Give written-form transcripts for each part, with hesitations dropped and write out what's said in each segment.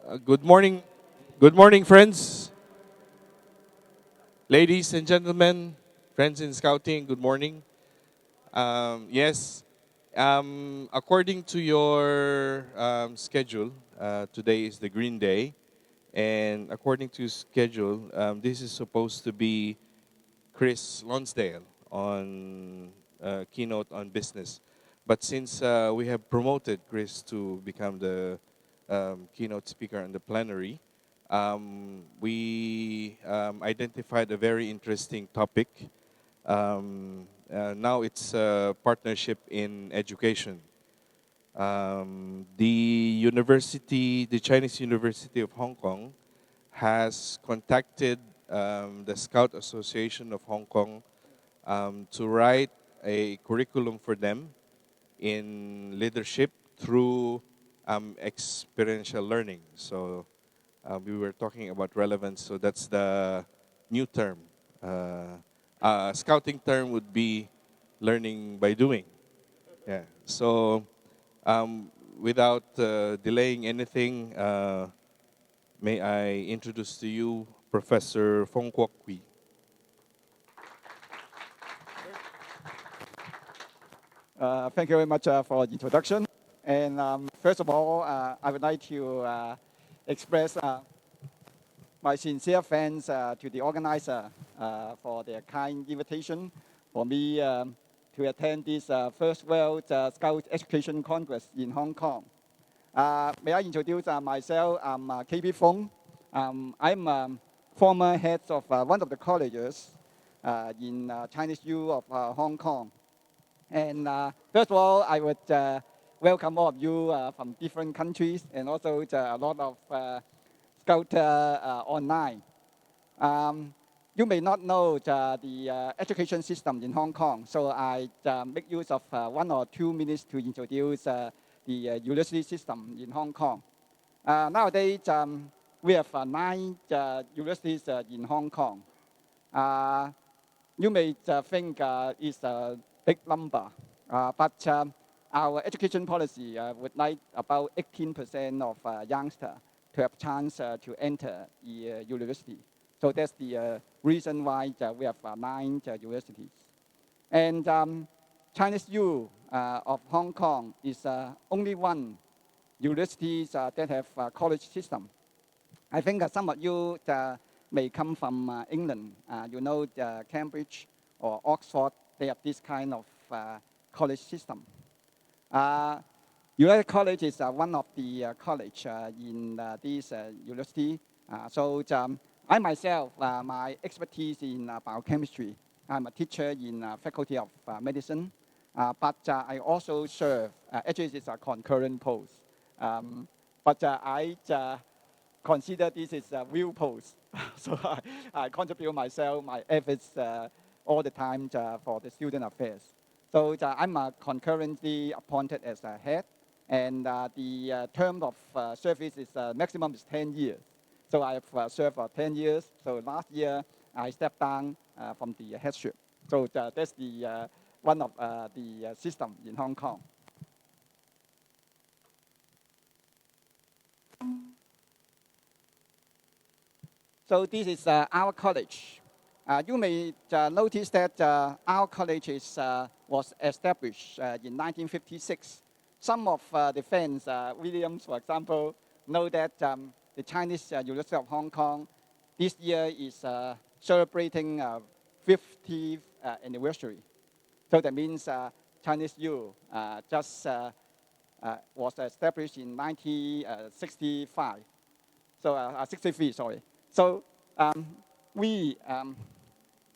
Good morning. Good morning, friends, ladies and gentlemen, friends in scouting. Good morning. Yes, according to your schedule, today is the Green Day, and according to schedule, this is supposed to be Chris Lonsdale on Keynote on Business. But since we have promoted Chris to become the keynote speaker in the plenary, we identified a very interesting topic. Now it's a partnership in education. The Chinese University of Hong Kong has contacted the Scout Association of Hong Kong to write a curriculum for them in leadership through experiential learning. So we were talking about relevance, so that's the new term. Scouting term would be learning by doing. Yeah. So without delaying anything, may I introduce to you Professor FUNG Kwok Pui. Thank you very much for the introduction. And first of all, I would like to express my sincere thanks to the organizer for their kind invitation for me to attend this First World Scout Education Congress in Hong Kong. May I introduce myself? I'm KP Fung. I'm former head of one of the colleges in Chinese U of Hong Kong. And first of all, I would welcome all of you from different countries and also a lot of Scout online. You may not know the education system in Hong Kong, so I make use of 1 or 2 minutes to introduce the university system in Hong Kong. Nowadays, we have 9 universities in Hong Kong. You may think it's a big number, but our education policy would like about 18% of youngsters to have chance to enter the university. So that's the reason why we have 9 universities. And Chinese U of Hong Kong is only one university that have a college system. I think some of you may come from England. You know Cambridge or Oxford, they have this kind of college system. United College is one of the college in this university. I myself, my expertise in biochemistry. I'm a teacher in Faculty of Medicine, but I also serve, actually it's a concurrent post, but I consider this is a real post. So I contribute myself, my efforts all the time for the student affairs. So I'm concurrently appointed as a head, and the term of service is maximum is 10 years. So I have served for 10 years. So last year I stepped down from the headship. So that's the one of the system in Hong Kong. So this is our college. You may notice that our college was established in 1956. Some of the fans, Williams, for example, know that the Chinese University of Hong Kong this year is celebrating 50th anniversary. So that means Chinese U just was established in 1965. So 63, sorry. So we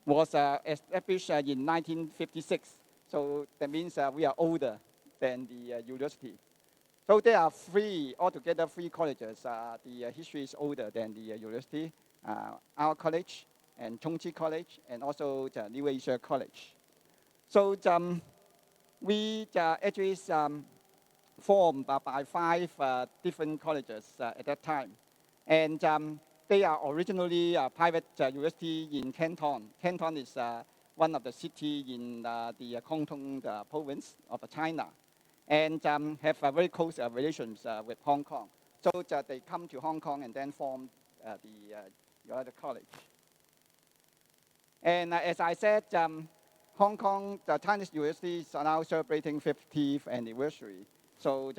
was established in 1956. So that means we are older than the university. So there are altogether 3 colleges. The history is older than the university. Our college and Chung Chi College and also the New Asia College. So we actually formed by 5 different colleges at that time. And they are originally a private university in Canton. Canton is one of the cities in the Guangdong province of China, and have very close relations with Hong Kong. So they come to Hong Kong and then form the college. And as I said, Hong Kong, the Chinese universities are now celebrating 50th anniversary. So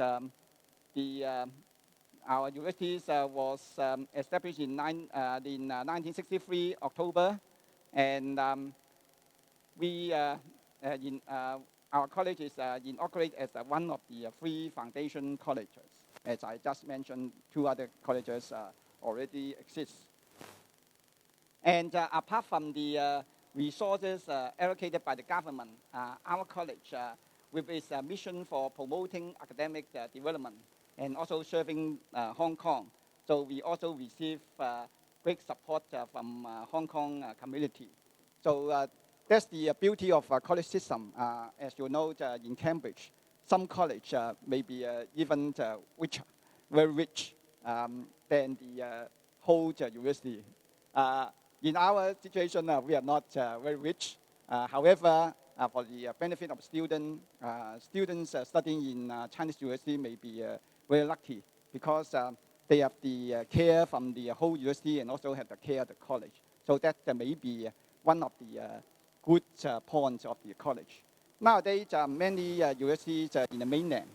our universities was established in 1963 October, and our college is inaugurated as one of the three foundation colleges. As I just mentioned, two other colleges already exist. And apart from the resources allocated by the government, our college, with its mission for promoting academic development and also serving Hong Kong, so we also receive great support from Hong Kong community. So that's the beauty of a college system. As you know, in Cambridge, some college may be even richer, very rich than the whole university. In our situation, we are not very rich. However, for the benefit of students studying in Chinese university may be very lucky because they have the care from the whole university and also have the care of the college. So that may be one of the good points of the college. Nowadays, many universities in the mainland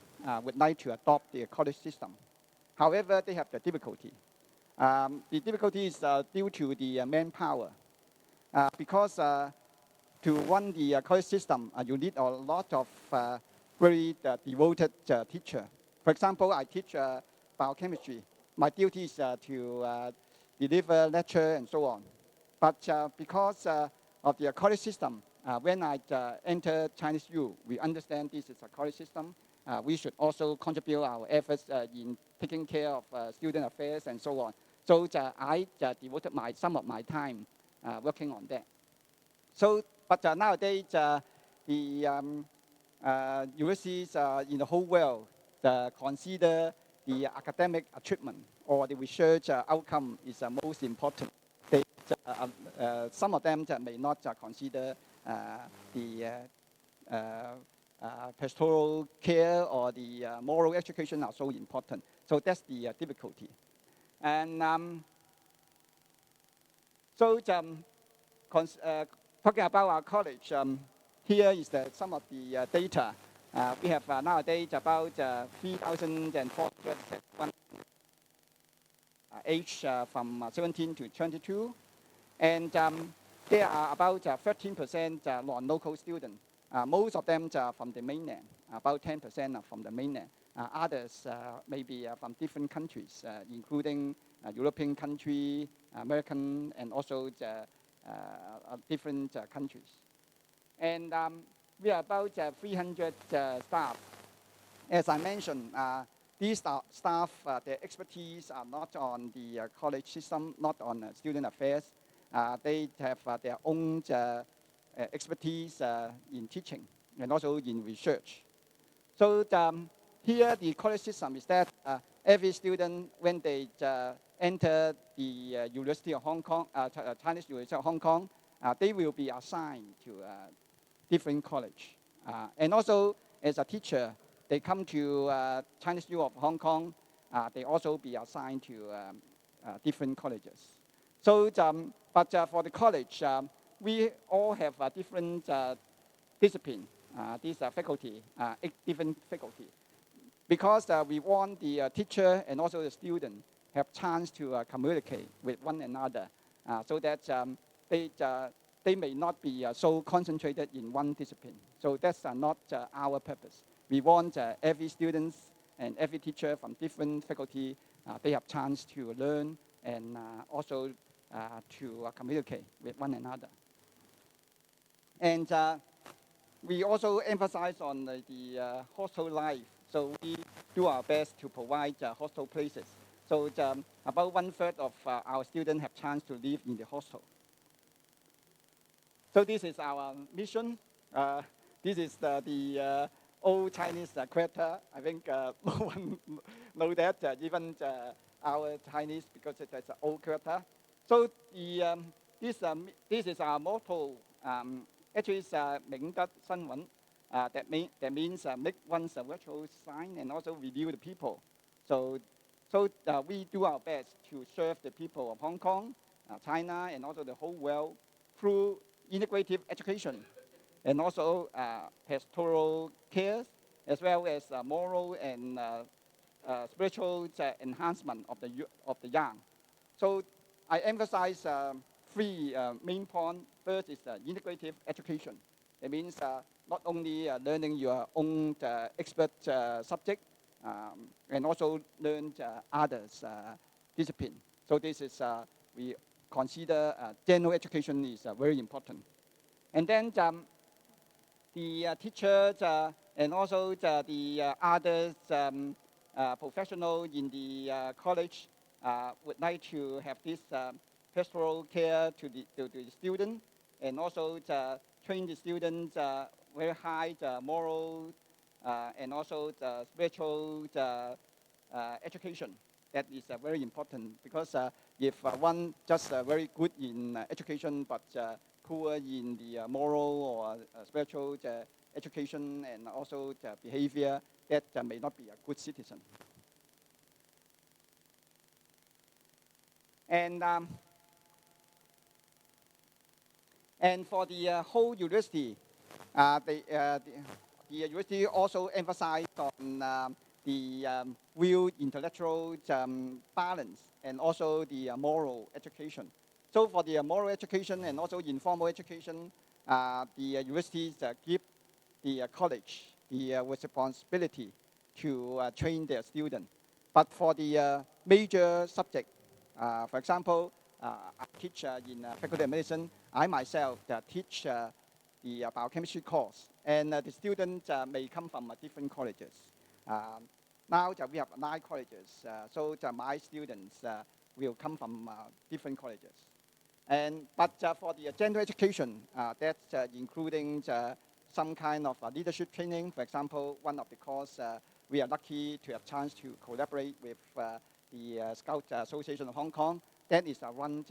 would like to adopt the college system. However, they have the difficulty. The difficulty is due to the manpower. Because to run the college system, you need a lot of very devoted teacher. For example, I teach biochemistry. My duty is to deliver lecture and so on. But because of the college system, when I enter Chinese U, we understand this is a college system. We should also contribute our efforts in taking care of student affairs and so on. So I devoted some of my time working on that. So, but nowadays, the universities in the whole world consider the academic achievement or the research outcome is most important. Some of them may not consider the pastoral care or the moral education are so important. So that's the difficulty. And talking about our college, here is some of the data. We have nowadays about 3,401 age from 17 to 22. And there are about 13% non-local students. Most of them are from the mainland, about 10% are from the mainland. Others may be from different countries, including European country, American, and also different countries. And we are about 300 staff. As I mentioned, these staff, their expertise are not on the college system, not on student affairs. They have their own expertise in teaching and also in research. So here the college system is that every student, when they enter the University of Hong Kong, Chinese University of Hong Kong, they will be assigned to different college. And also, as a teacher, they come to Chinese U of Hong Kong, they also be assigned to different colleges. So, but for the college, we all have a different discipline, these faculty, 8 different faculty. Because we want the teacher and also the student have chance to communicate with one another so that they may not be so concentrated in one discipline. So that's not our purpose. We want every student and every teacher from different faculty, they have chance to learn and also to communicate with one another. And we also emphasize on the hostel life. So we do our best to provide hostel places. So about 1/3 of our students have chance to live in the hostel. So this is our mission. This is the old Chinese character. I think no one knows that, even our Chinese, because it's an old character. So this is our motto. Actually, it's 明德新聞. That means make one's virtual sign and also reveal the people. So So we do our best to serve the people of Hong Kong, China, and also the whole world through integrative education and also pastoral care, as well as moral and spiritual enhancement of the young. So I emphasize three main points. First is integrative education. It means not only learning your own expert subject, and also learn others' discipline. So this is, we consider general education is very important. And then the teachers and also the others professionals in the college would like to have this pastoral care to the student, and also train the students very high moral and also spiritual education. That is very important, because if one just very good in education but poor in the moral or spiritual education and also behavior, that may not be a good citizen. And for the whole university, the university also emphasized on the real intellectual balance and also the moral education. So for the moral education and also informal education, the universities give the college the responsibility to train their students. But for the major subject, for example, I teach in Faculty of Medicine. I myself teach the biochemistry course, and the students may come from different colleges. Now we have 9 colleges, so my students will come from different colleges. But for the general education, that's including some kind of leadership training. For example, one of the course we are lucky to have chance to collaborate with the Scout Association of Hong Kong. That is run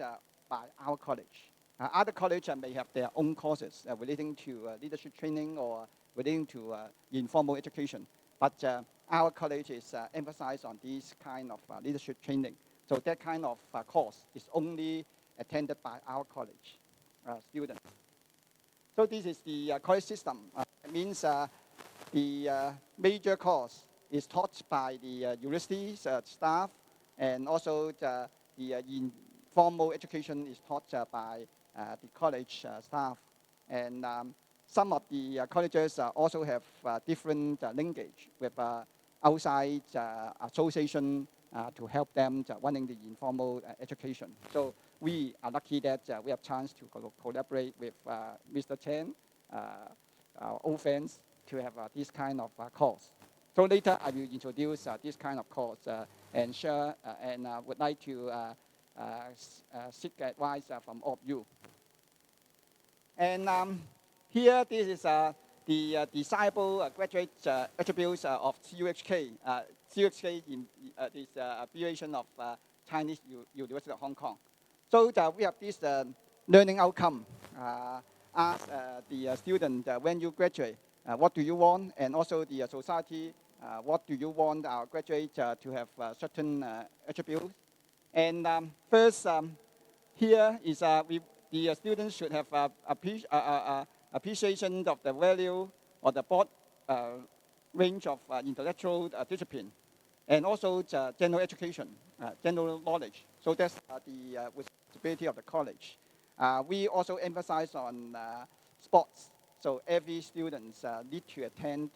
by our college. Other colleges may have their own courses relating to leadership training or relating to informal education. But our college is emphasized on this kind of leadership training. So that kind of course is only attended by our college students. So this is the college system. It means the major course is taught by the university's staff, and also the informal education is taught by the college staff. And some of the colleges also have different linkage with outside association to help them running the informal education. So we are lucky that we have chance to collaborate with Mr. Chen, our old friends, to have this kind of course. So later I will introduce this kind of course and share and would like to seek advice from all of you. And here, this is the desirable graduate attributes of CUHK. CUHK is abbreviation of Chinese University of Hong Kong. So we have this learning outcome. Ask the student, when you graduate, what do you want? And also the society, what do you want our graduates to have certain attributes? And first, here is the students should have appreciation of the value or the broad range of intellectual discipline, and also general education, general knowledge. So that's the responsibility of the college. We also emphasize on sports. So every student need to attend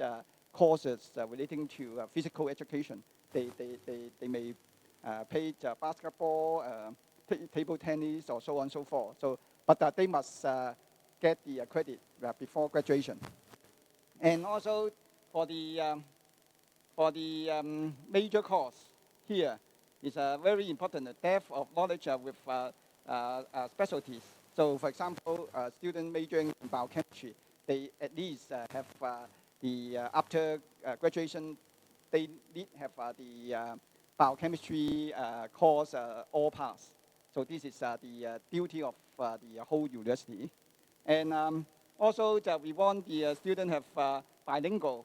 courses relating to physical education. They may play basketball, table tennis, or so on and so forth. So, but they must get the credit before graduation. And also for the major course here is very important, the depth of knowledge with specialties. So for example, students majoring in biochemistry, they at least have the after graduation, they need have the biochemistry course all pass. So this is the duty of the whole university. And also we want the student have bilingual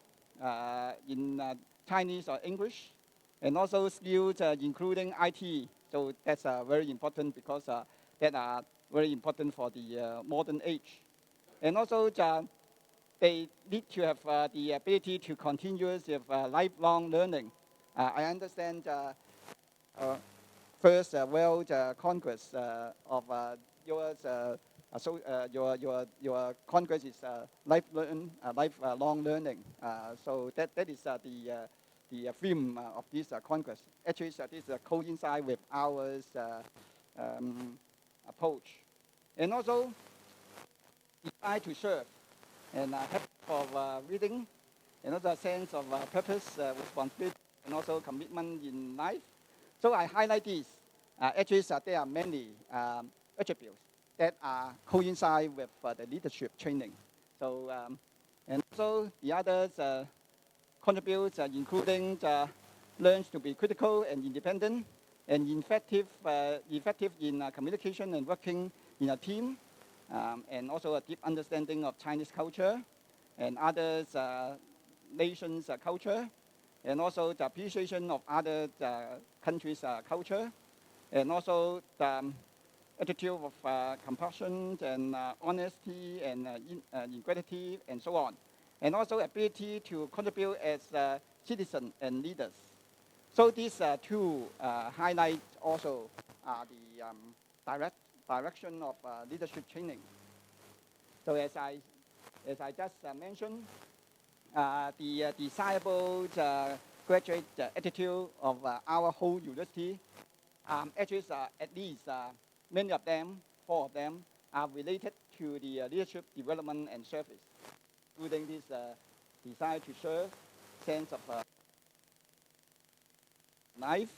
in Chinese or English. and also skills including IT. So that's very important because that are very important for the modern age. And also they need to have the ability to continuous lifelong learning. I understand first world congress of yours, your congress is lifelong learning. So that is the theme of this congress. Actually, this coincide with our approach, and also desire to serve, and habit of reading, and also a sense of purpose, responsibility, and also commitment in life. So I highlight these. Actually, there are many attributes that coincide with the leadership training. So, and also the others contribute, including learns to be critical and independent, and effective in communication and working in a team, and also a deep understanding of Chinese culture and others nations' culture, and also the appreciation of other countries' culture, and also the attitude of compassion and honesty and integrity and so on, and also ability to contribute as citizens and leaders. So these two highlight also the direction of leadership training. So as I just mentioned, the desirable graduate attitude of our whole university, actually at least many of them, 4 of them, are related to the leadership development and service, including this desire to serve, sense of life,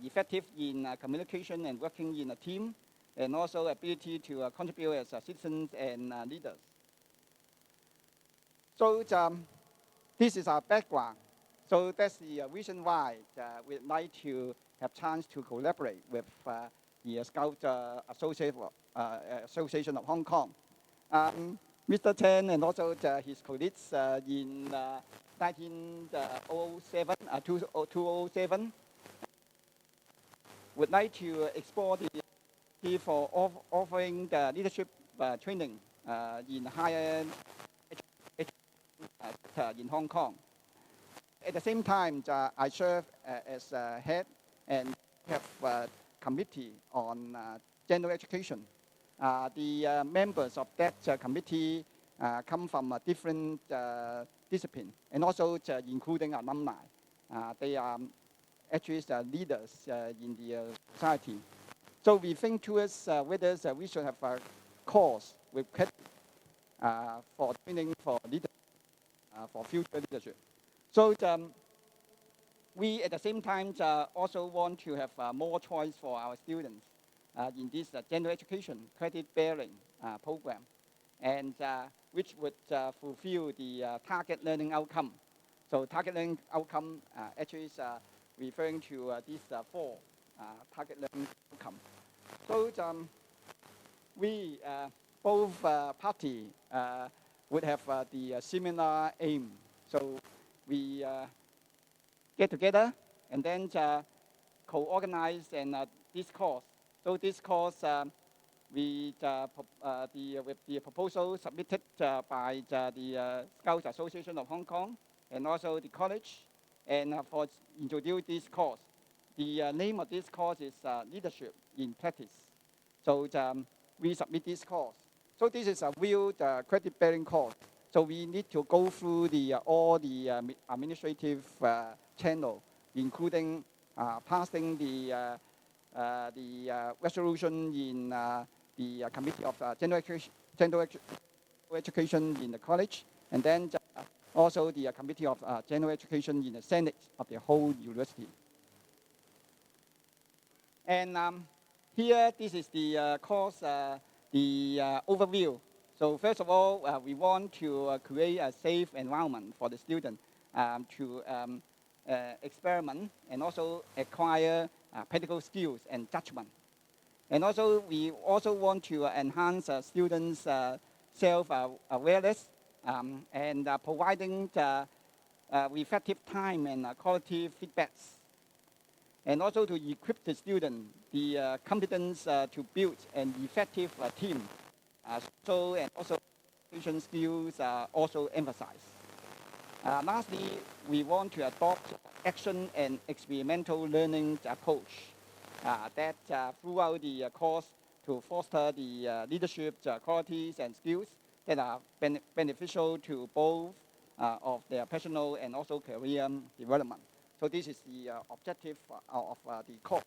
effective in communication and working in a team, and also ability to contribute as citizens and leaders. So this is our background. So that's the reason why we'd like to have chance to collaborate with the Scout Association of Hong Kong. Mr. Chen and also his colleagues in 2007 would like to explore the for offering the leadership training in higher education in Hong Kong. At the same time, I serve as head and have a committee on general education. The members of that committee come from a different discipline, and also including alumni. They are actually leaders in the society. So we think towards whether we should have a course with credit for training for leaders, for future leadership. So we at the same time also want to have more choice for our students in this general education credit-bearing program, and which would fulfill the target learning outcome. So target learning outcome actually is referring to these 4 target learning outcomes. So we both party would have the similar aim. So we get together and then co-organize and this course. So this course with the proposal submitted by the Scouts Association of Hong Kong and also the college, and for introduce this course. The name of this course is Leadership in Practice. So we submit this course. So this is a real credit-bearing course. So we need to go through all the administrative channel, including passing the resolution in the Committee of General Education in the college, and then also the Committee of General Education in the Senate of the whole university. And here, this is the course, the overview. So first of all, we want to create a safe environment for the student to experiment and also acquire practical skills and judgment. And also, we also want to enhance students' self-awareness and providing the effective time and quality feedbacks and also to equip the student the competence to build an effective team. And also communication skills are also emphasized. Lastly, we want to adopt action and experimental learning approach that throughout the course to foster the leadership qualities and skills that are beneficial to both of their personal and also career development. So this is the objective of the course.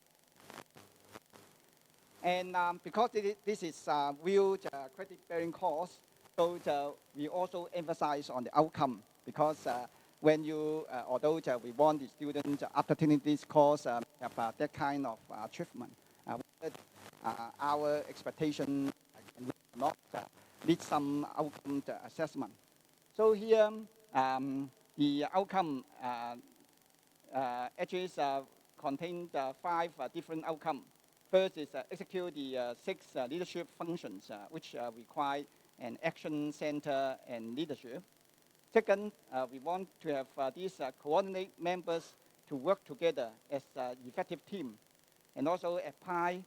And because this is a real credit-bearing course, so we also emphasize on the outcome because when you, although we want the students after taking this course have that kind of achievement, our expectation not need some outcome assessment. So here, the outcome actually contains 5 different outcomes. First is execute the 6 leadership functions which require an action center and leadership. Second, we want to have these coordinate members to work together as an effective team and also apply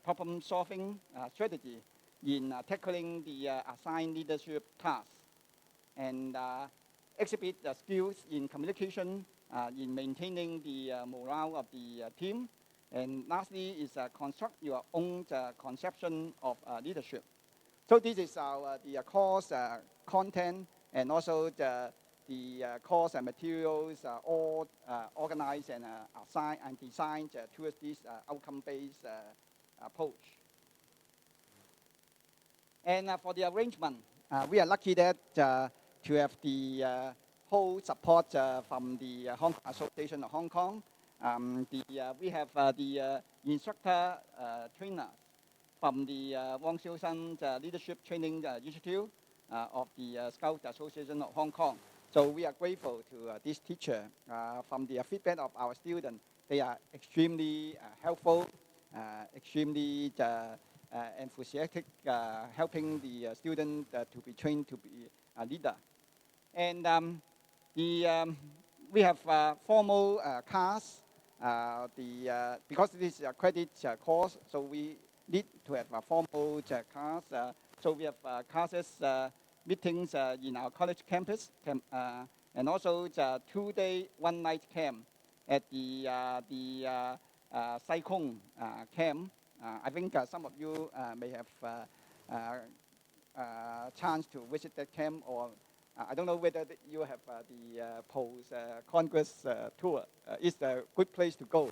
problem-solving strategy in tackling the assigned leadership tasks and exhibit skills in communication, in maintaining the morale of the team. And lastly is construct your own conception of leadership. So this is our the course content and also the course and materials all organized and assigned and designed towards this outcome-based approach. And for the arrangement, we are lucky that to have the whole support from the Hong Kong Association of Hong Kong. We have the instructor trainers from the Wang Xiaoshan Leadership Training Institute of the Scout Association of Hong Kong. So we are grateful to this teacher. From the feedback of our students, they are extremely helpful, extremely enthusiastic, helping the student to be trained to be a leader. And we have formal class. Because this is a credit course, so we need to have a formal class. So we have classes, meetings in our college campus, and also the 2-day, 1-night camp at the Sai Kung camp. I think some of you may have chance to visit that camp, or I don't know whether you have the post-Congress tour. It's a good place to go.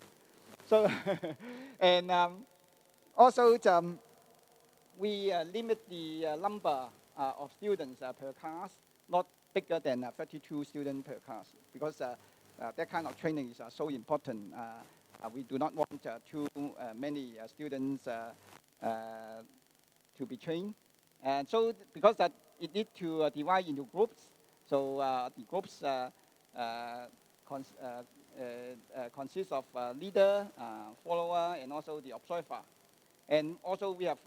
So, and also we limit the number of students per class, not bigger than 32 students per class, because that kind of training is so important. We do not want too many students to be trained. And so because that it needs to divide into groups, so the groups consist of leader, follower, and also the observer. And also we have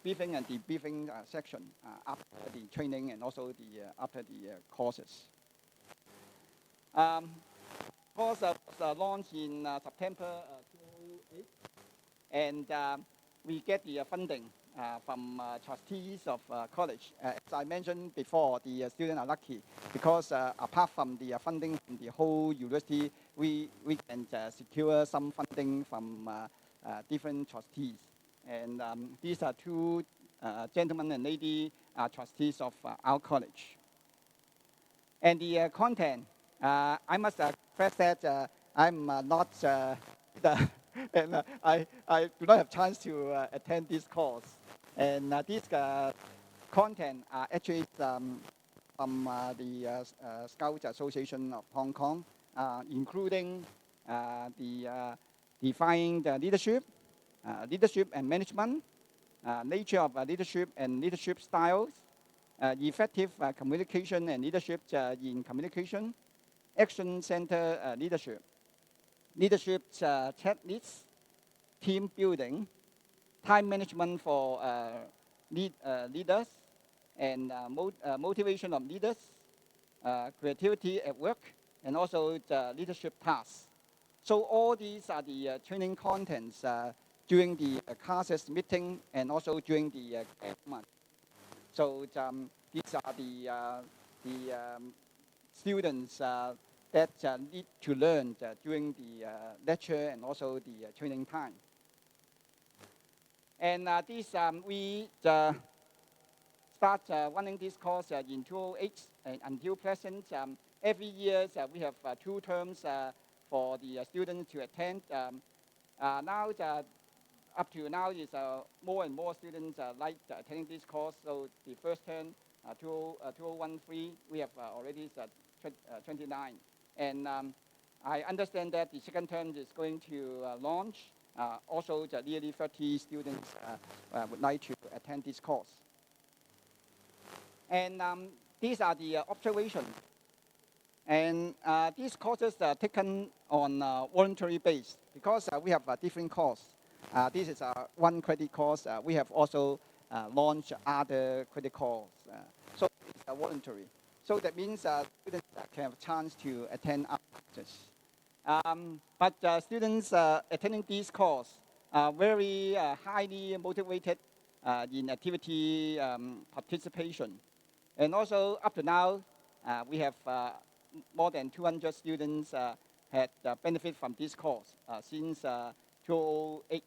briefing and debriefing section after the training and also the after the courses. Course was launched in September 2008, and we get the funding from trustees of college. As I mentioned before, the students are lucky because apart from the funding from the whole university, we can secure some funding from different trustees. And these are 2 gentlemen and lady trustees of our college. And the content, I must express that I'm not and I do not have chance to attend this course. And this content are actually from the Scout Association of Hong Kong, including the defining the leadership, leadership and management, nature of leadership and leadership styles, effective communication and leadership in communication, action center leadership, leadership checklists, team building, time management for leaders, and motivation of leaders, creativity at work, and also the leadership tasks. So all these are the training contents during the classes meeting and also during the month. So these are the students that need to learn during the lecture and also the training time. And we start running this course in 2008 until present. Every year we have 2 terms for the students to attend. Now, up to now, is more and more students like attending this course. So the first term, 2013, we have already 29. And I understand that the second term is going to launch. Also, nearly 30 students would like to attend this course. And these are the observations. And these courses are taken on voluntary base because we have a different course. This is a 1 credit course. We have also launched other credit courses. So it's voluntary. So that means students can have a chance to attend our courses. But students attending these courses are very highly motivated in activity participation. And also, up to now, we have more than 200 students had benefit from this course since 2008.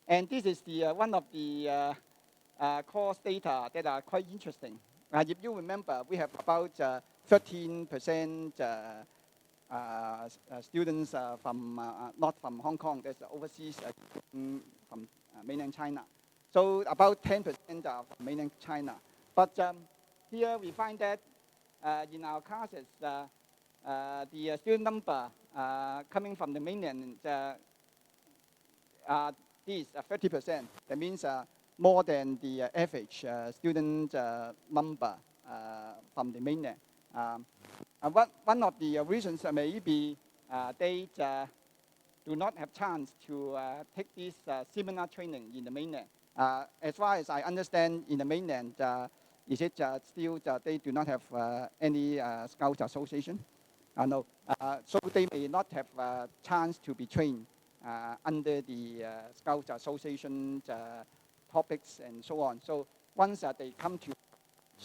And this is the one of the course data that are quite interesting. If you remember, we have about 13% students from not from Hong Kong, that's overseas from mainland China. So about 10% are from mainland China. But here we find that in our classes, the student number coming from the mainland is 30%. That means more than the average student number from the mainland. One of the reasons may be they do not have chance to take this seminar training in the mainland. As far as I understand, in the mainland, is it still they do not have any Scout Association? No. So they may not have a chance to be trained under the Scout Association topics and so on. So once they come to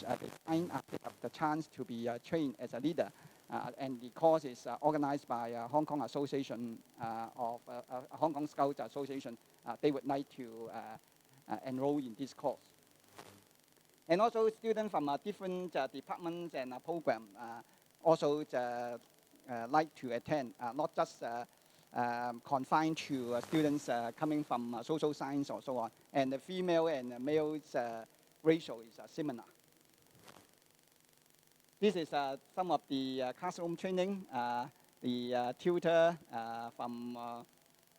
they sign up, they have the chance to be trained as a leader. And the course is organized by Hong Kong Association of Hong Kong Scout Association. They would like to enroll in this course. And also students from different departments and programs also like to attend, not just confined to students coming from social science or so on. And the female and male ratio is similar. This is some of the classroom training. The tutor from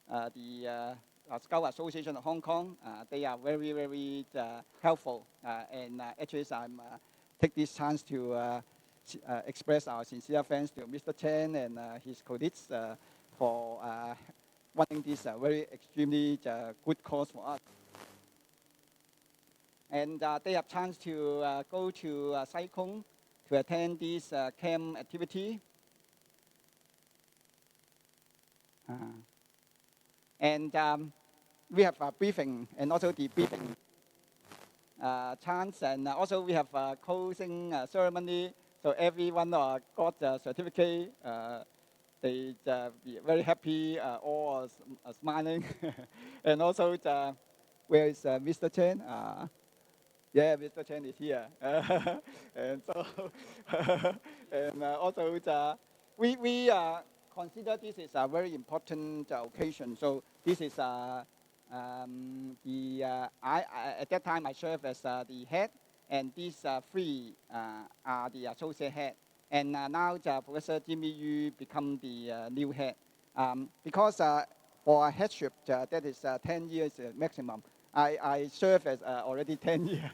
the Scout Association of Hong Kong, they are very, very helpful. And actually, I take this chance to express our sincere thanks to Mr. Chen and his colleagues for running this very extremely good course for us. And they have chance to go to Sai Kung to attend this camp activity. And we have a briefing and also debriefing chance, and also we have a closing ceremony. So everyone got a certificate. They be very happy, all smiling. And also, where is Mr. Chen? Yeah, Mr. Chen is here. And so, and also, we consider this is a very important occasion. So this is at that time I served as the head, and these 3 are the associate head. And now Professor Jimmy Yu become the new head. Because for a headship, that is 10 years maximum. I serve as already 10 years.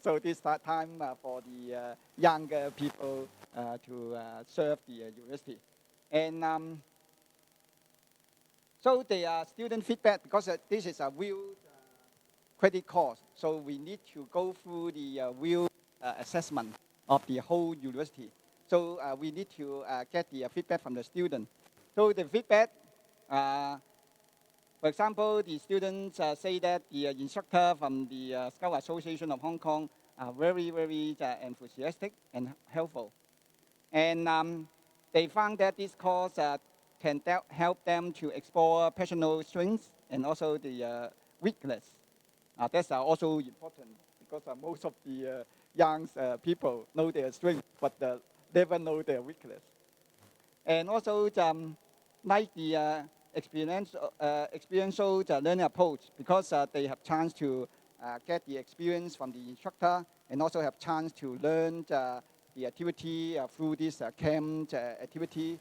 So this time for the younger people to serve the university. And so the student feedback, because this is a real credit course, so we need to go through the real assessment of the whole university. So we need to get the feedback from the student. So the feedback, for example, the students say that the instructor from the Scout Association of Hong Kong are very, very enthusiastic and helpful. And they found that this course can help them to explore personal strengths and also the weakness. That's also important because most of the young people know their strength, but never know their weakness. And also, like the experiential learning approach, because they have chance to get the experience from the instructor and also have chance to learn the activity through this camp activity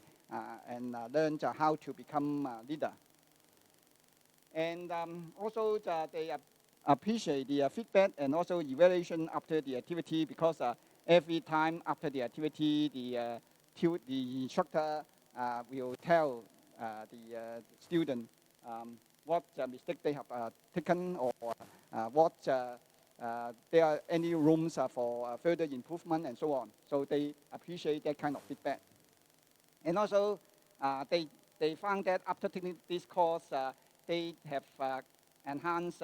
and learn how to become a leader. And also, they appreciate the feedback and also evaluation after the activity because every time after the activity, the instructor will tell the student what mistake they have taken or what there are any rooms for further improvement and so on. So they appreciate that kind of feedback. And also, they found that after taking this course, they have enhanced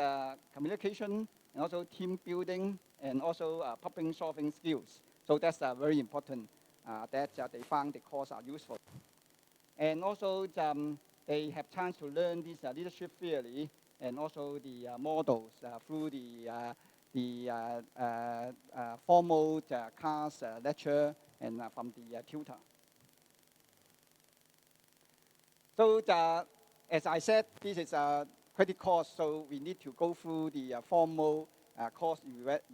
communication and also team building and also problem solving skills. So that's very important that they found the course are useful. And also, they have chance to learn this leadership theory and also the models through the formal class lecture and from the tutor. So as I said, this is a credit course, so we need to go through the formal course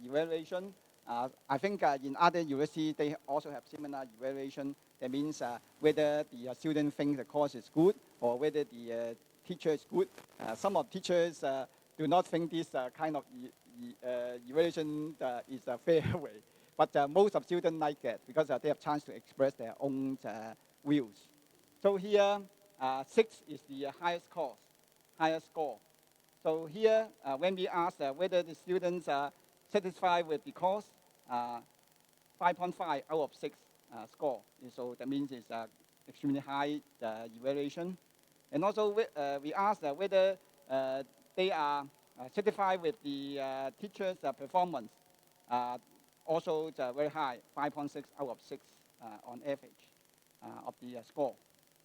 evaluation. I think in other universities, they also have similar evaluation. That means whether the student thinks the course is good or whether the teacher is good. Some of teachers do not think this kind of evaluation is a fair way. But most of students like it because they have chance to express their own views. So here, 6 is the highest score. So here, when we ask whether the students are satisfied with the course, 5.5 out of 6 score. So that means it's extremely high evaluation. And also, we ask whether they are satisfied with the teacher's performance. Also, it's very high, 5.6 out of 6 on average of the score.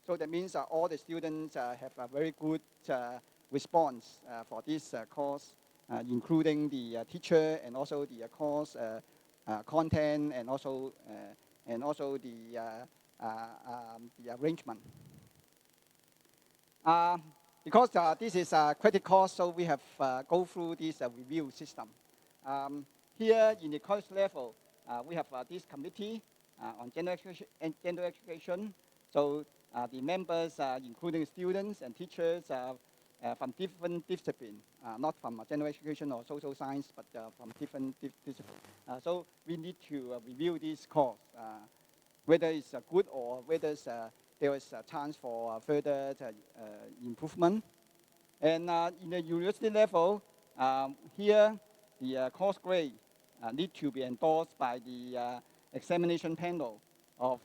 So that means all the students have a very good response for this course, including the teacher and also the course content and also the arrangement. Because this is a credit course, so we have go through this review system. Here in the college level, we have this committee on general education. So the members, including students and teachers from different disciplines, not from general education or social science, but from different disciplines. So we need to review this course, whether it's good or whether there is a chance for further improvement. And in the university level, here the course grade need to be endorsed by the examination panel of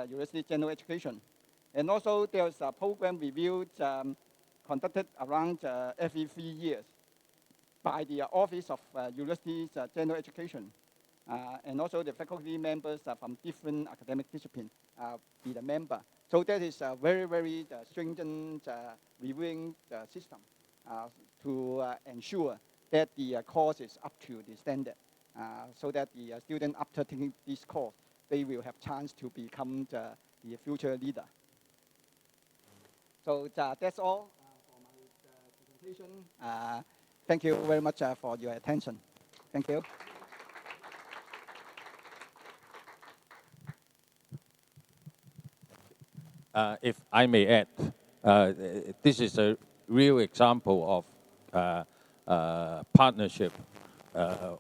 university general education. And also there's a program review conducted around every 3 years by the Office of University General Education. And also the faculty members from different academic disciplines be the member. So that is a very, very stringent reviewing system to ensure that the course is up to the standard, so that the student after taking this course, they will have chance to become the future leader. So that's all for my presentation. Thank you very much for your attention. Thank you. If I may add, this is a real example of partnership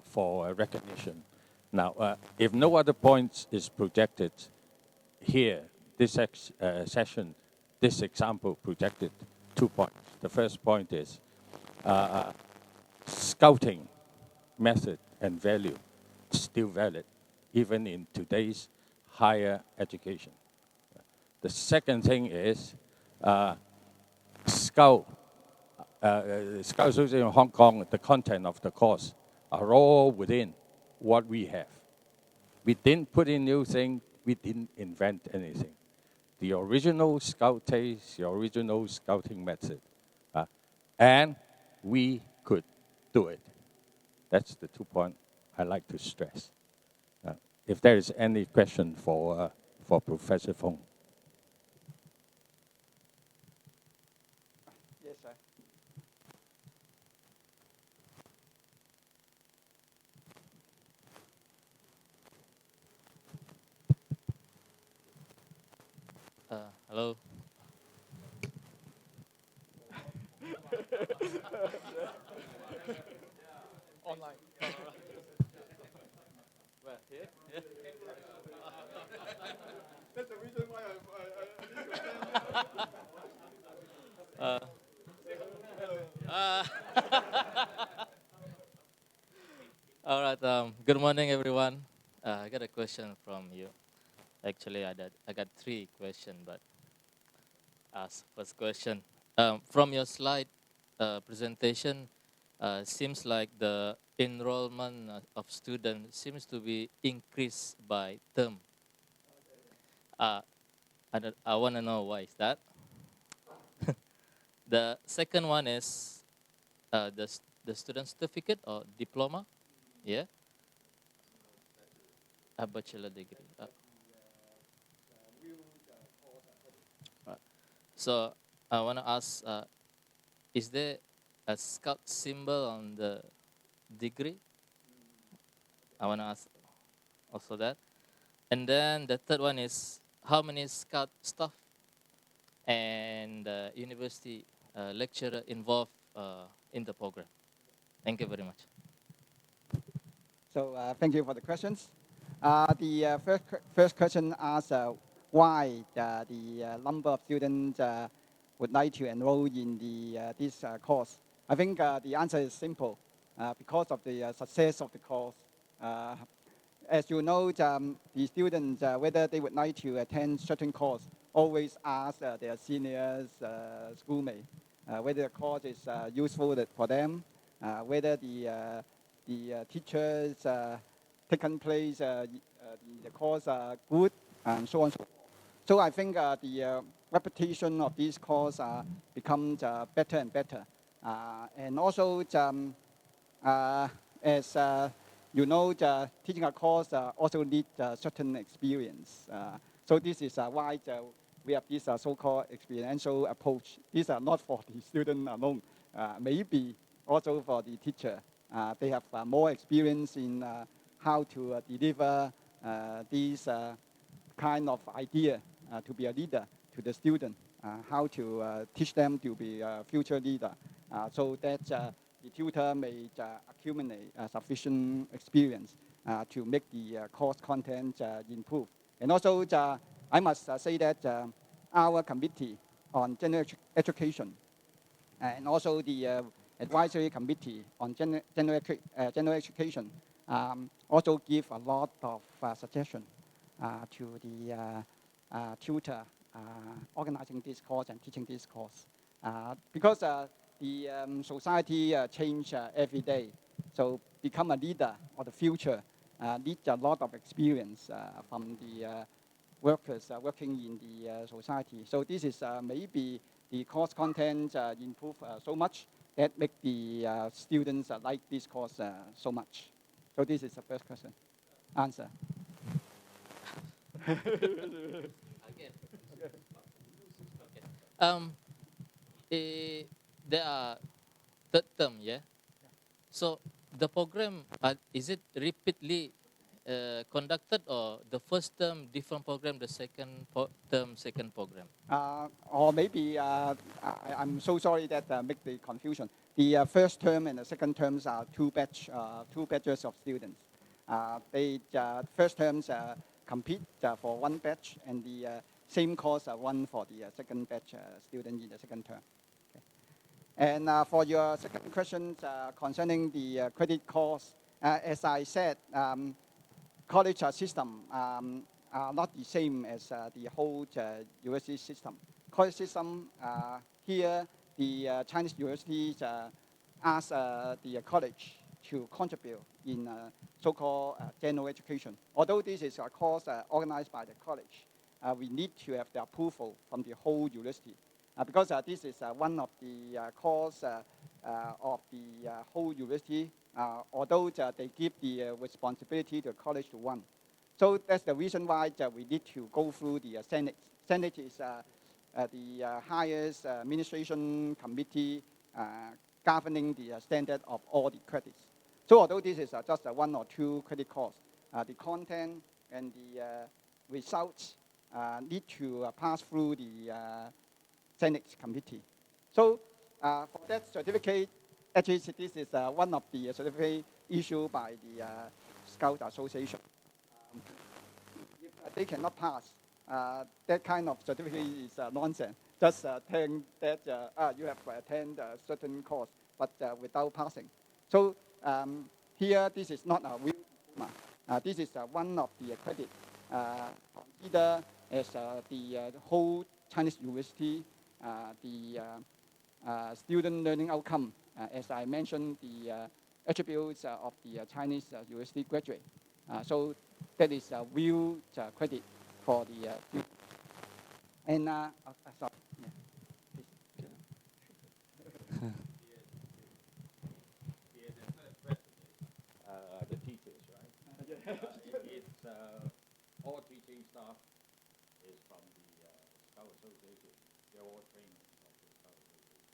for recognition. Now, if no other points is projected here, this session, this example projected 2 points. The first point is scouting method and value still valid, even in today's higher education. The second thing is Scout, Scout Association in Hong Kong, the content of the course are all within what we have. We didn't put in new things. We didn't invent anything. The original Scout taste, the original Scouting method. And we could do it. That's the 2 points I like to stress. If there is any question for Professor Fung. Yes, sir. Hello. Online. Well, here? Yeah. That's the reason why All right. Good morning, everyone. I got a question from you. Actually, I got 3 questions, but as first question, from your slide presentation, seems like the enrollment of students seems to be increased by term. I want to know why is that. The second one is the student certificate or diploma, yeah, a bachelor degree. Right. So I want to ask, is there a scout symbol on the degree? I want to ask also that. And then the third one is how many scout staff and university lecturer involved in the program? Thank you very much. So thank you for the questions. The first question asks why the number of students would like to enroll in this course. I think the answer is simple. Because of the success of the course. As you know, the students, whether they would like to attend certain course, always ask their seniors, schoolmates, whether the course is useful for them, whether the teachers taken place in the course are good, and so on. So I think the reputation of this course becomes better and better. And also, as you know, teaching a course also needs certain experience. So this is why we have this so-called experiential approach. These are not for the student alone, maybe also for the teacher. They have more experience in how to deliver these kind of idea to be a leader to the student, how to teach them to be a future leader, so that the tutor may accumulate sufficient experience to make the course content improve. And also, I must say that our committee on general education and also the advisory committee on general education also give a lot of suggestions to the tutor organizing this course and teaching this course. Because the society change every day, so become a leader of the future needs a lot of experience from the workers working in the society. So this is maybe the course content improve so much that make the students like this course so much. So this is the first question. Answer. Again. There are third term, yeah? So the program, is it repeatedly conducted, or the first term different program, the second term second program? Or maybe I'm so sorry that make the confusion. The first term and the second terms are two batches of students. They first terms compete for one batch, and the same course one for the second batch student in the second term. Okay. And for your second question concerning the credit course, as I said, college system are not the same as the whole university system. college system, here the Chinese universities ask the college to contribute in so-called general education. Although this is a course organized by the college, we need to have the approval from the whole university because this is one of the course of the whole university, although they give the responsibility to the college to run. So that's the reason why we need to go through the Senate. Senate is the highest administration committee governing the standard of all the credits. So although this is just one or two credit course, the content and the results need to pass through the Senate committee. So for that certificate, actually this is one of the certificate issued by the Scout Association. If they cannot pass, that kind of certificate is nonsense. Just telling that you have attended a certain course, but without passing. So here, this is not a real diploma. This is one of the credit considered as the whole Chinese university, the student learning outcome. As I mentioned, the attributes of the Chinese university graduate. So that is a real credit for the student. And sorry. The teachers, right? It's all teaching staff is from the Scout Association. They're all trained of the Scout Association.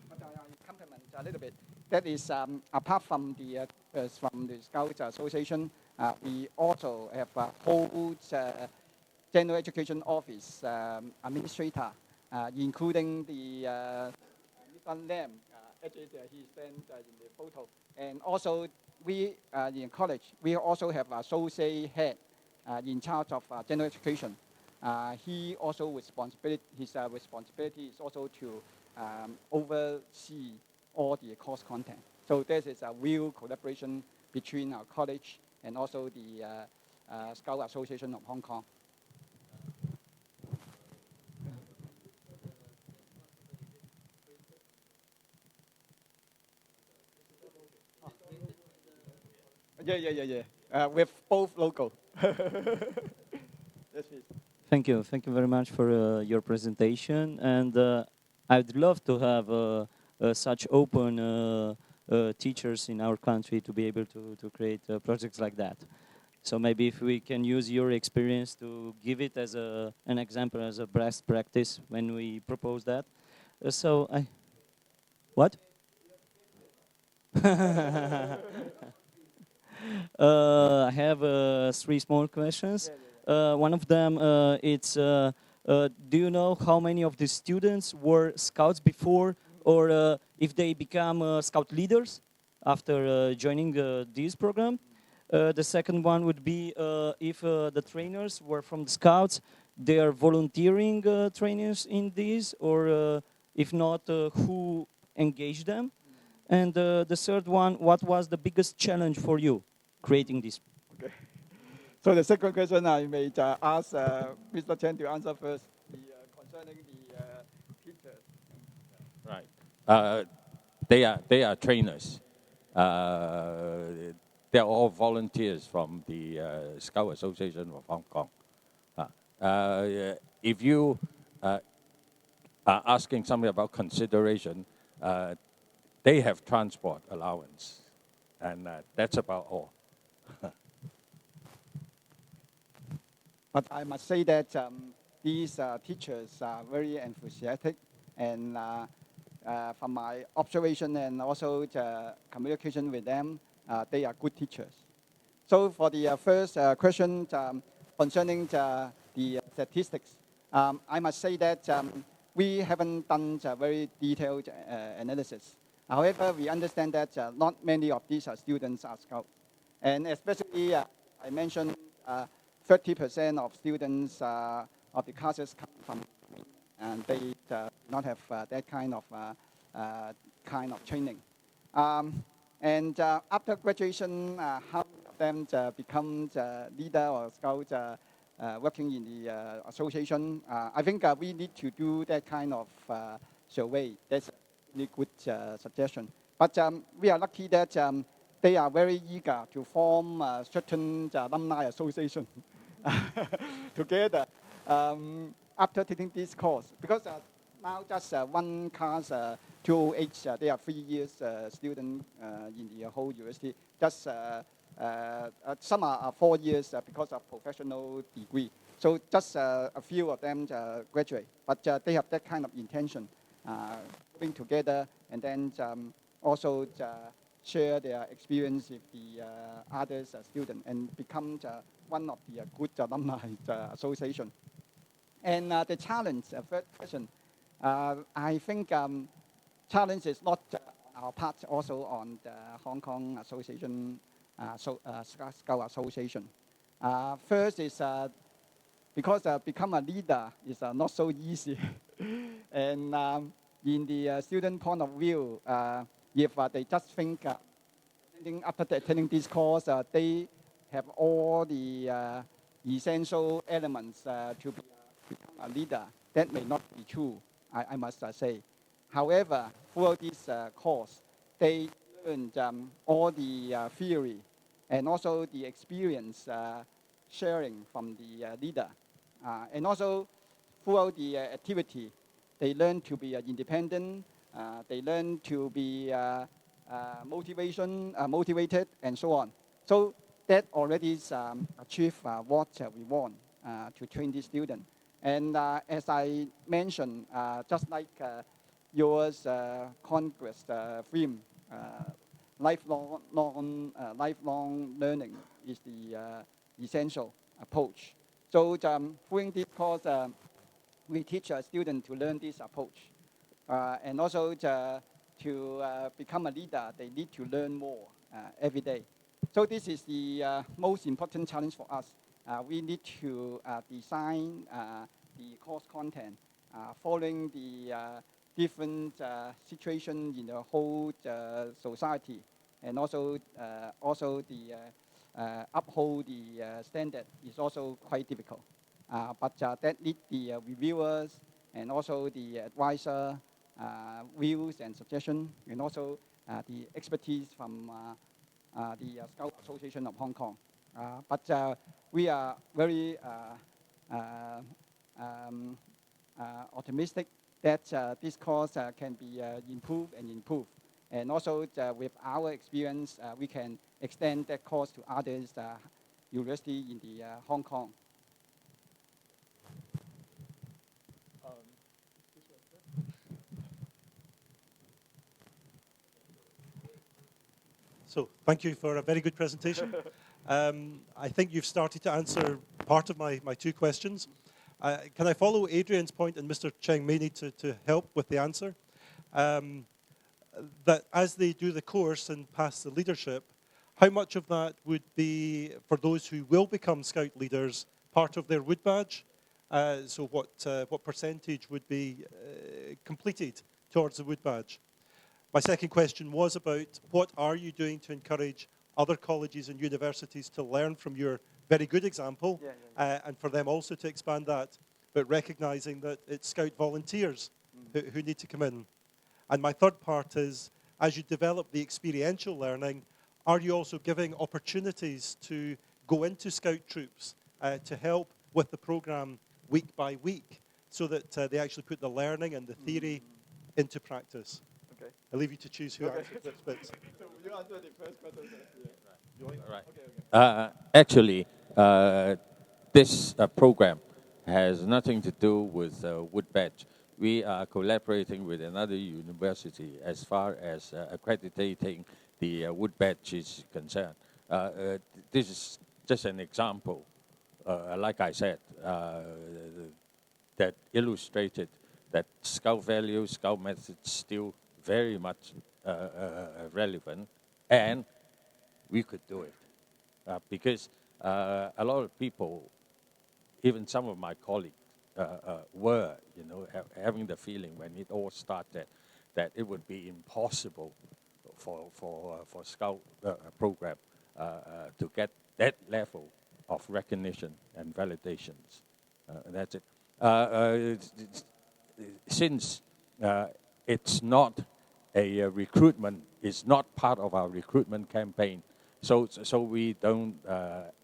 But I compliment a little bit. That is apart from the Scout Association, we also have a whole general education office administrator, including the Mr. Lam. Actually, he stands in the photo. And also, we in college, we also have an associate head in charge of general education. He also his responsibility is also to oversee all the course content. So this is a real collaboration between our college and also the Scout Association of Hong Kong. Yeah. With both local. Yes, please. Thank you very much for your presentation, and I'd love to have such open teachers in our country to be able to create projects like that. So maybe if we can use your experience to give it as an example, as a best practice when we propose that. What? I have three small questions. One of them, do you know how many of the students were scouts before, or if they become scout leaders after joining this program? The second one would be if the trainers were from the scouts, they are volunteering trainers in this, or if not, who engaged them? And the third one, what was the biggest challenge for you creating this? Okay. So the second question I may ask Mr. Chen to answer first, concerning the teachers. Right. They are trainers. They're all volunteers from the Scout Association of Hong Kong. If you are asking something about consideration, they have transport allowance, and that's about all. But I must say that these teachers are very enthusiastic, and from my observation and also the communication with them, they are good teachers. So for the first question concerning the statistics, I must say that we haven't done a very detailed analysis. However, we understand that not many of these students are scouts. And especially, I mentioned 30% of students of the classes come from, and they do not have that kind of training. And after graduation, how many of them become leader or scout? working in the association, I think we need to do that kind of survey. That's a really good suggestion. But we are lucky that they are very eager to form certain alumni association together after taking this course. Because now just one class, 208, they are 3 years student in the whole university. Just some are 4 years because of professional degree. So just a few of them graduate, but they have that kind of intention, bring together and then also share their experience with the others students and become one of the good alumni association. And the challenge, third question, I think challenge is not our part, also on the Hong Kong Association, Scout Association. First is because become a leader is not so easy. And in the student point of view, if they just think after attending this course, they have all the essential elements to become a leader, that may not be true, I must say. However, throughout this course, they learned all the theory and also the experience sharing from the leader. And also, throughout the activity, they learn to be independent, they learn to be motivated, and so on. So that already is achieve what we want to train the student. And as I mentioned, just like yours Congress theme, lifelong learning is the essential approach. So during this course, we teach a student to learn this approach. And also to become a leader, they need to learn more every day. So this is the most important challenge for us. We need to design the course content following the different situation in the whole society, and also the uphold the standard is also quite difficult. But that need the reviewers and also the advisor views and suggestions, and also the expertise from the Scout Association of Hong Kong. But we are very optimistic that this course can be improved and improved. And also with our experience, we can extend that course to others university in the Hong Kong. So thank you for a very good presentation. I think you've started to answer part of my two questions. Can I follow Adrian's point, and Mr. Cheng may need to help with the answer? That as they do the course and pass the leadership, how much of that would be, for those who will become Scout leaders, part of their wood badge? So what percentage would be completed towards the wood badge? My second question was about what are you doing to encourage other colleges and universities to learn from your very good example, and for them also to expand that, but recognizing that it's Scout volunteers who need to come in. And my third part is, as you develop the experiential learning, are you also giving opportunities to go into Scout troops to help with the program week by week, so that they actually put the learning and the theory into practice? Okay. I'll leave you to choose who answers this bit. So you answer the first question. Right. Actually, this program has nothing to do with wood badge. We are collaborating with another university as far as accrediting the wood badge is concerned. This is just an example, like I said, that illustrated that Scout values, Scout methods still very much relevant, and we could do it. Because a lot of people, even some of my colleagues, were, having the feeling when it all started that it would be impossible for Scout program to get that level of recognition and validations. That's it. Since it's not a recruitment, it's not part of our recruitment campaign, so we don't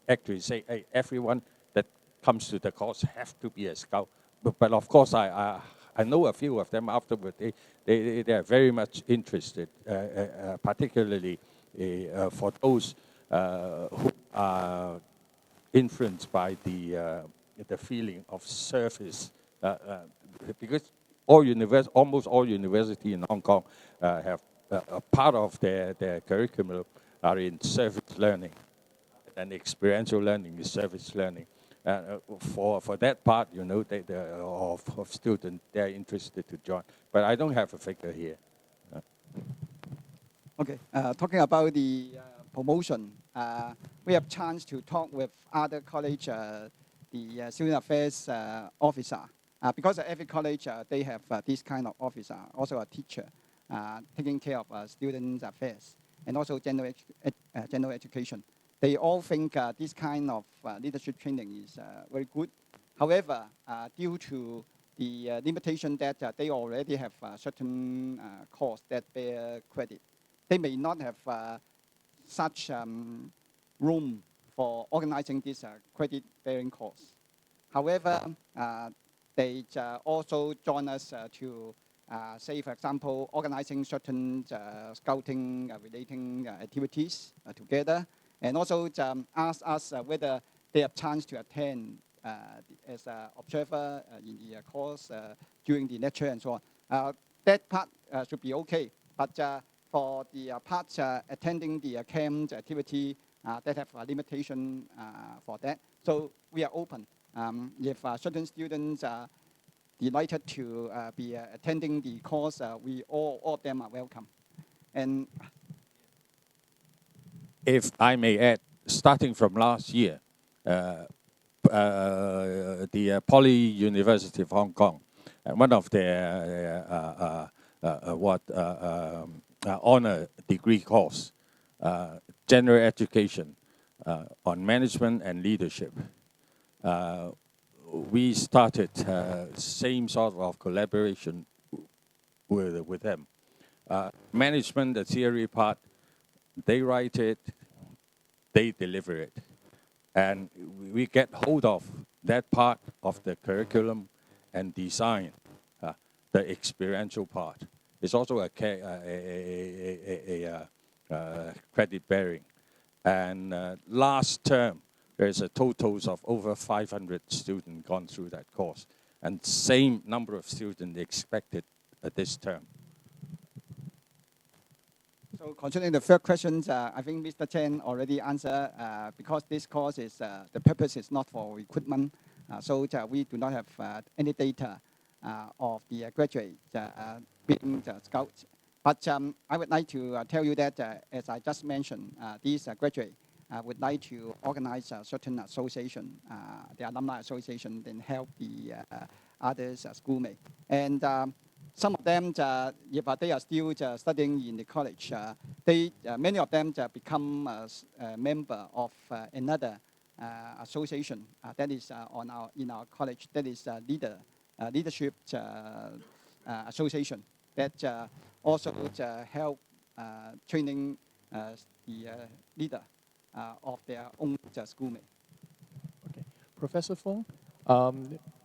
actually say, hey, everyone that comes to the course have to be a scout. But of course, I know a few of them afterward. They are very much interested, particularly for those who are influenced by the feeling of service, because almost all universities in Hong Kong have a part of their curriculum are in service learning, and experiential learning is service learning. For that part, you know, of students, they're interested to join. But I don't have a figure here. Okay, talking about the promotion, we have chance to talk with other college, the student affairs officer, because every college, they have this kind of officer, also a teacher, taking care of student affairs, and also general education. They all think this kind of leadership training is very good. However, due to the limitation that they already have certain course that bear credit, they may not have such room for organizing this credit-bearing course. However, they also join us to say, for example, organizing certain scouting relating activities together, and also ask us whether they have chance to attend as an observer in the course during the lecture and so on. That part should be okay, but for the part attending the camp activity, that have a limitation for that. So we are open. If certain students are delighted to be attending the course, all of them are welcome. And if I may add, starting from last year, the Poly University of Hong Kong, one of their honor degree course, general education on management and leadership. We started same sort of collaboration with them. Management, the theory part, they write it, they deliver it. And we get hold of that part of the curriculum and design the experiential part. It's also a credit bearing. And last term, there's a totals of over 500 students gone through that course. And same number of students expected this term. so concerning the third question, I think Mr. Chen already answered, because this course is, the purpose is not for recruitment, so we do not have any data of the graduate being scouts. But I would like to tell you that, as I just mentioned, these graduates would like to organize a certain association, the alumni association, and help the others schoolmates. And some of them, if they are still studying in the college, many of them become a member of another association that is in our college. That is leadership association that also help training the leader of their own schoolmate. Okay, Professor Fung,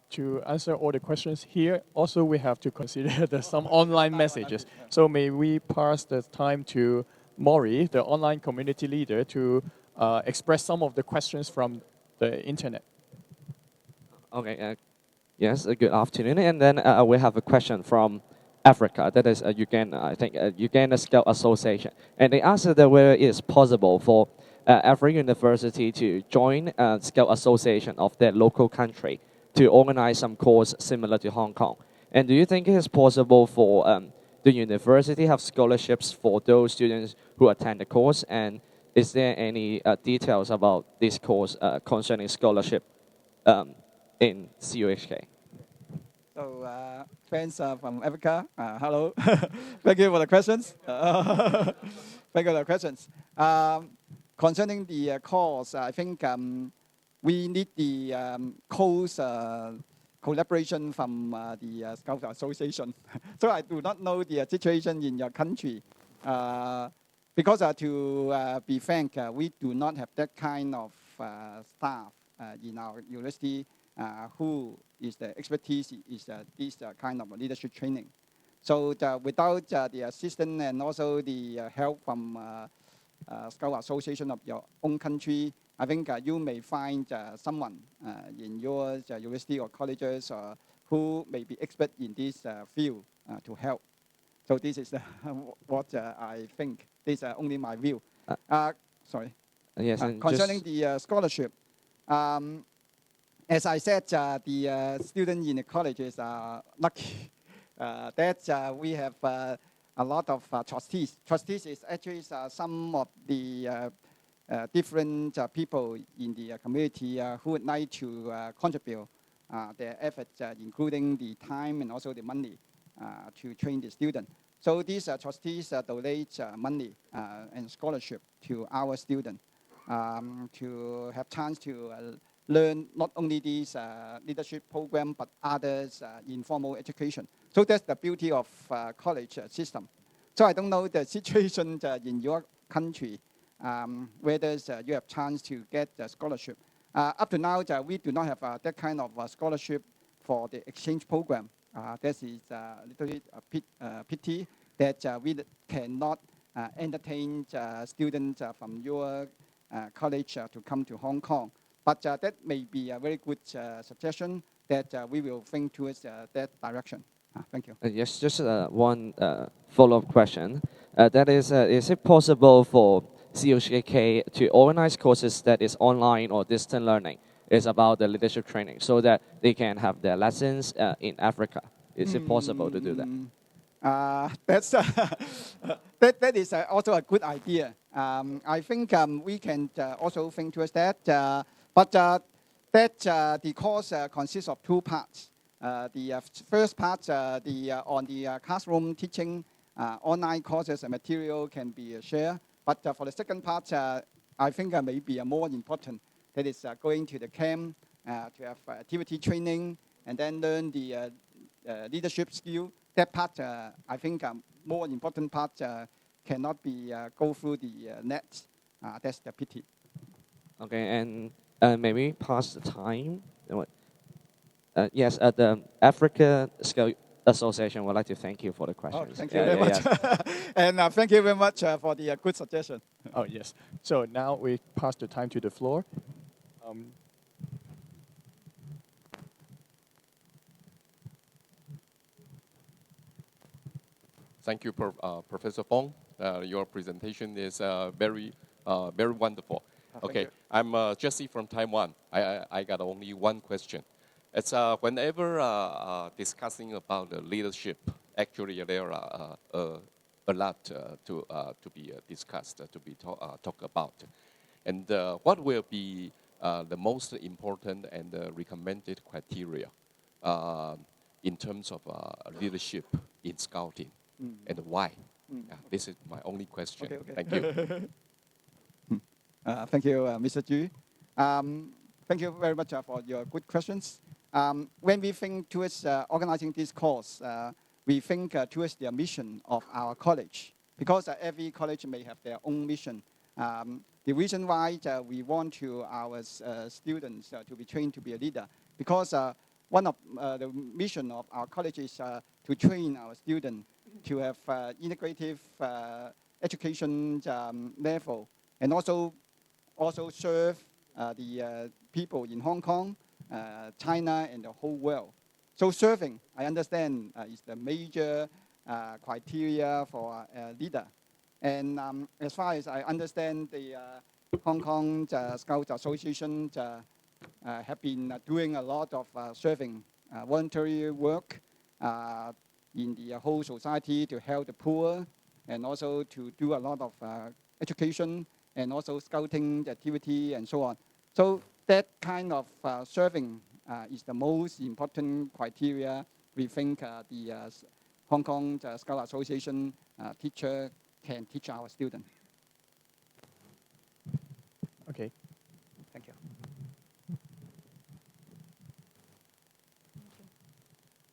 to answer all the questions here, also we have to consider some online messages. So may we pass the time to Maury, the online community leader, to express some of the questions from the internet. Okay, yes, good afternoon. And then we have a question from Africa, that is Uganda, I think, Uganda Scout Association. And they asked that whether it is possible for every university to join a Scout Association of their local country to organize some course similar to Hong Kong. And do you think it is possible for the university have scholarships for those students who attend the course? And is there any details about this course concerning scholarship in CUHK? So, friends from Africa, hello. Thank you for the questions. Thank you for the questions. Concerning the course, I think we need the close collaboration from the Scout Association. So I do not know the situation in your country. Because to be frank, we do not have that kind of staff in our university who is the expertise is this kind of leadership training. So without the assistance and also the help from Scout Association of your own country, I think you may find someone in your university or colleges who may be expert in this field to help. So this is what I think. This is only my view. Sorry. Yes, and concerning just the scholarship, as I said, the students in the colleges are lucky that we have a lot of trustees. Trustees is actually some of the different people in the community who would like to contribute their efforts, including the time and also the money to train the student. So these trustees donate money and scholarship to our students to have chance to learn not only this leadership program but others informal education. So that's the beauty of college system. So I don't know the situation in your country, whether you have chance to get the scholarship. Up to now, we do not have that kind of scholarship for the exchange program. That is a little bit pity that we cannot entertain students from your college to come to Hong Kong. But that may be a very good suggestion that we will think towards that direction. Thank you. yes, just one follow-up question. That is it possible for COCK to organize courses that is online or distant learning? Is about the leadership training, so that they can have their lessons in Africa. Is it possible to do that? That is also a good idea. I think we can also think towards that. But the course consists of two parts. The first part, on the classroom teaching, online courses and material can be shared. But for the second part, I think maybe more important. That is going to the camp to have activity training and then learn the leadership skill. That part, I think, more important part cannot be go through the net. That's the pity. Okay, and maybe pass the time. Yes, the Africa Scout Association would like to thank you for the questions. Oh, thank you very much. And thank you very much for the good suggestion. Oh, yes. So now we pass the time to the floor. Thank you, Professor Fong. Your presentation is very wonderful. Okay, I'm Jesse from Taiwan. I got only one question. It's whenever discussing about the leadership, actually there are a lot to be discussed, to be talked about. And what will be the most important and recommended criteria in terms of leadership in Scouting, and why? This is my only question. Okay. Thank you. Thank you, Mr. Ju. Thank you very much for your good questions. When we think towards organizing this course, we think towards the mission of our college, because every college may have their own mission. The reason why we want to our students to be trained to be a leader, because one of the mission of our college is to train our students to have integrative education level, and also serve the people in Hong Kong, China, and the whole world. So serving, I understand, is the major criteria for a leader. And as far as I understand, the Hong Kong Scout Association have been doing a lot of serving voluntary work in the whole society to help the poor, and also to do a lot of education and also scouting activity and so on. So that kind of serving is the most important criteria we think the Hong Kong Scout Association teacher can teach our students. Okay. Thank you.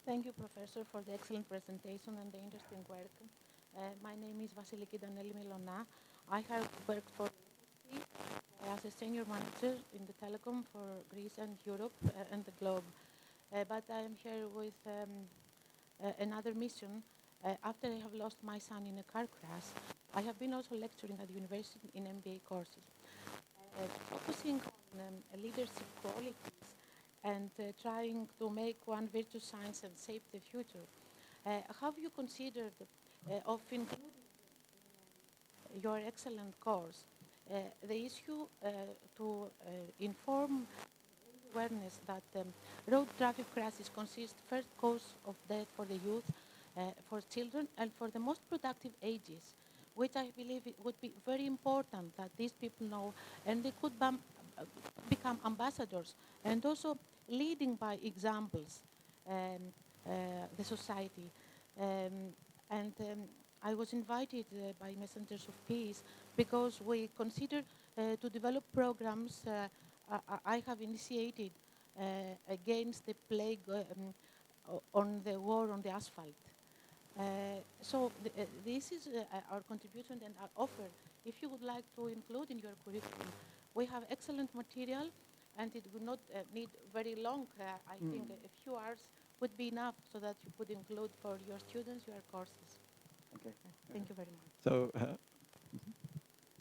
Thank you, Professor, for the excellent presentation and the interesting work. My name is Vasiliki Daneli Milona. I have worked for as a senior manager in the telecom for Greece and Europe and the globe. But I am here with another mission. After I have lost my son in a car crash, I have been also lecturing at the university in MBA courses, focusing on leadership qualities and trying to make one virtuous science and save the future. Have you considered of including your excellent course the issue to inform awareness that road traffic crashes consist first cause of death for the youth, for children, and for the most productive ages, which I believe it would be very important that these people know, and they could become ambassadors and also leading by examples the society. I was invited by Messengers of Peace because we consider to develop programs I have initiated against the plague on the war on the asphalt. This is our contribution and our offer. If you would like to include in your curriculum, we have excellent material, and it would not need very long. I think a few hours would be enough so that you could include for your students your courses. Okay. Thank you very much.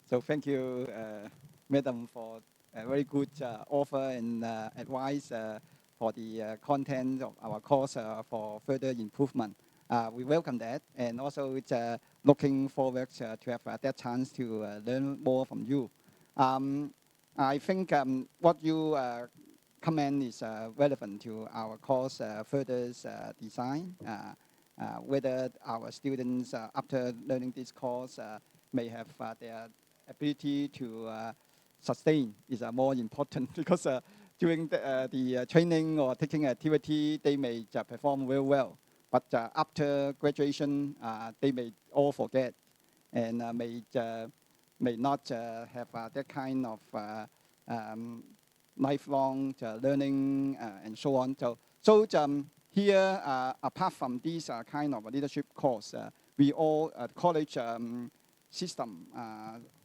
So thank you, Madam, for a very good offer and advice for the content of our course for further improvement. We welcome that, and also it's looking forward to have that chance to learn more from you. I think what you comment is relevant to our course further design. Whether our students, after learning this course, may have their ability to sustain is more important because during the training or taking activity, they may perform very well. But after graduation, they may all forget and may not have that kind of lifelong learning and so on. Here, apart from this kind of leadership course, we all college system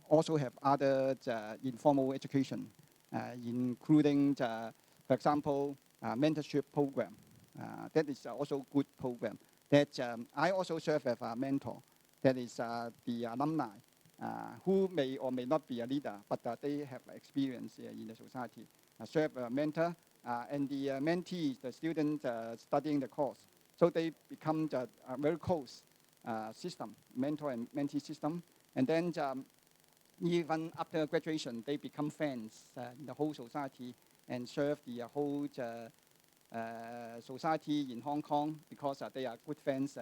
also have other informal education, including, for example, mentorship program. That is also good program. That I also serve as a mentor. That is the alumni who may or may not be a leader, but they have experience in the society. Serve a mentor. And the mentees, the students studying the course. So they become a very close system, mentor and mentee system. And then even after graduation, they become friends in the whole society and serve the whole society in Hong Kong because they are good friends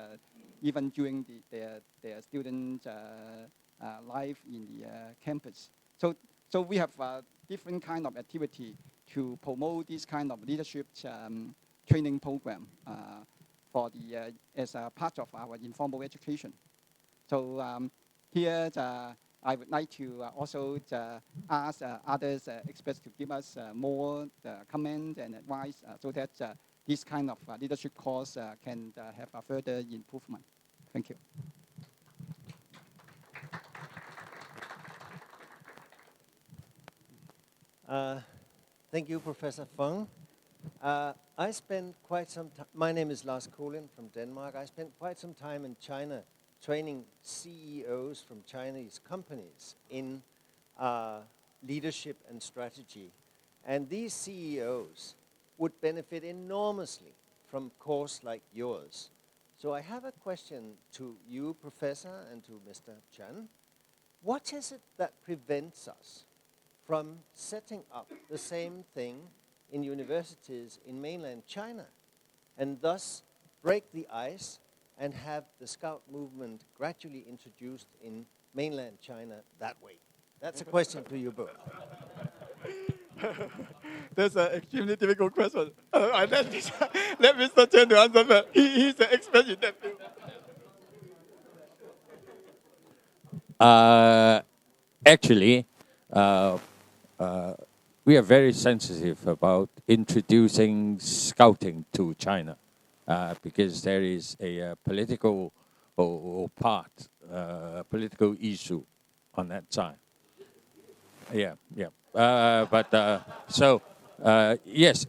even during their student life in the campus. So we have different kind of activity to promote this kind of leadership training program for the as a part of our informal education. So here I would like to also ask others experts to give us more comment and advice so that this kind of leadership course can have a further improvement. Thank you. Thank you, Professor Fung. I spent quite some time, my name is Lars Kolin from Denmark. I spent quite some time in China training CEOs from Chinese companies in leadership and strategy. And these CEOs would benefit enormously from a course like yours. So I have a question to you, Professor, and to Mr. Chan. What is it that prevents us from setting up the same thing in universities in mainland China and thus break the ice and have the Scout movement gradually introduced in mainland China that way? That's a question to you both. That's an extremely difficult question. Let Mr. Chen to answer that. He's the expert in that field. Actually, we are very sensitive about introducing scouting to China. because there is a political or part, political issue on that side. Yeah, yeah. Yes,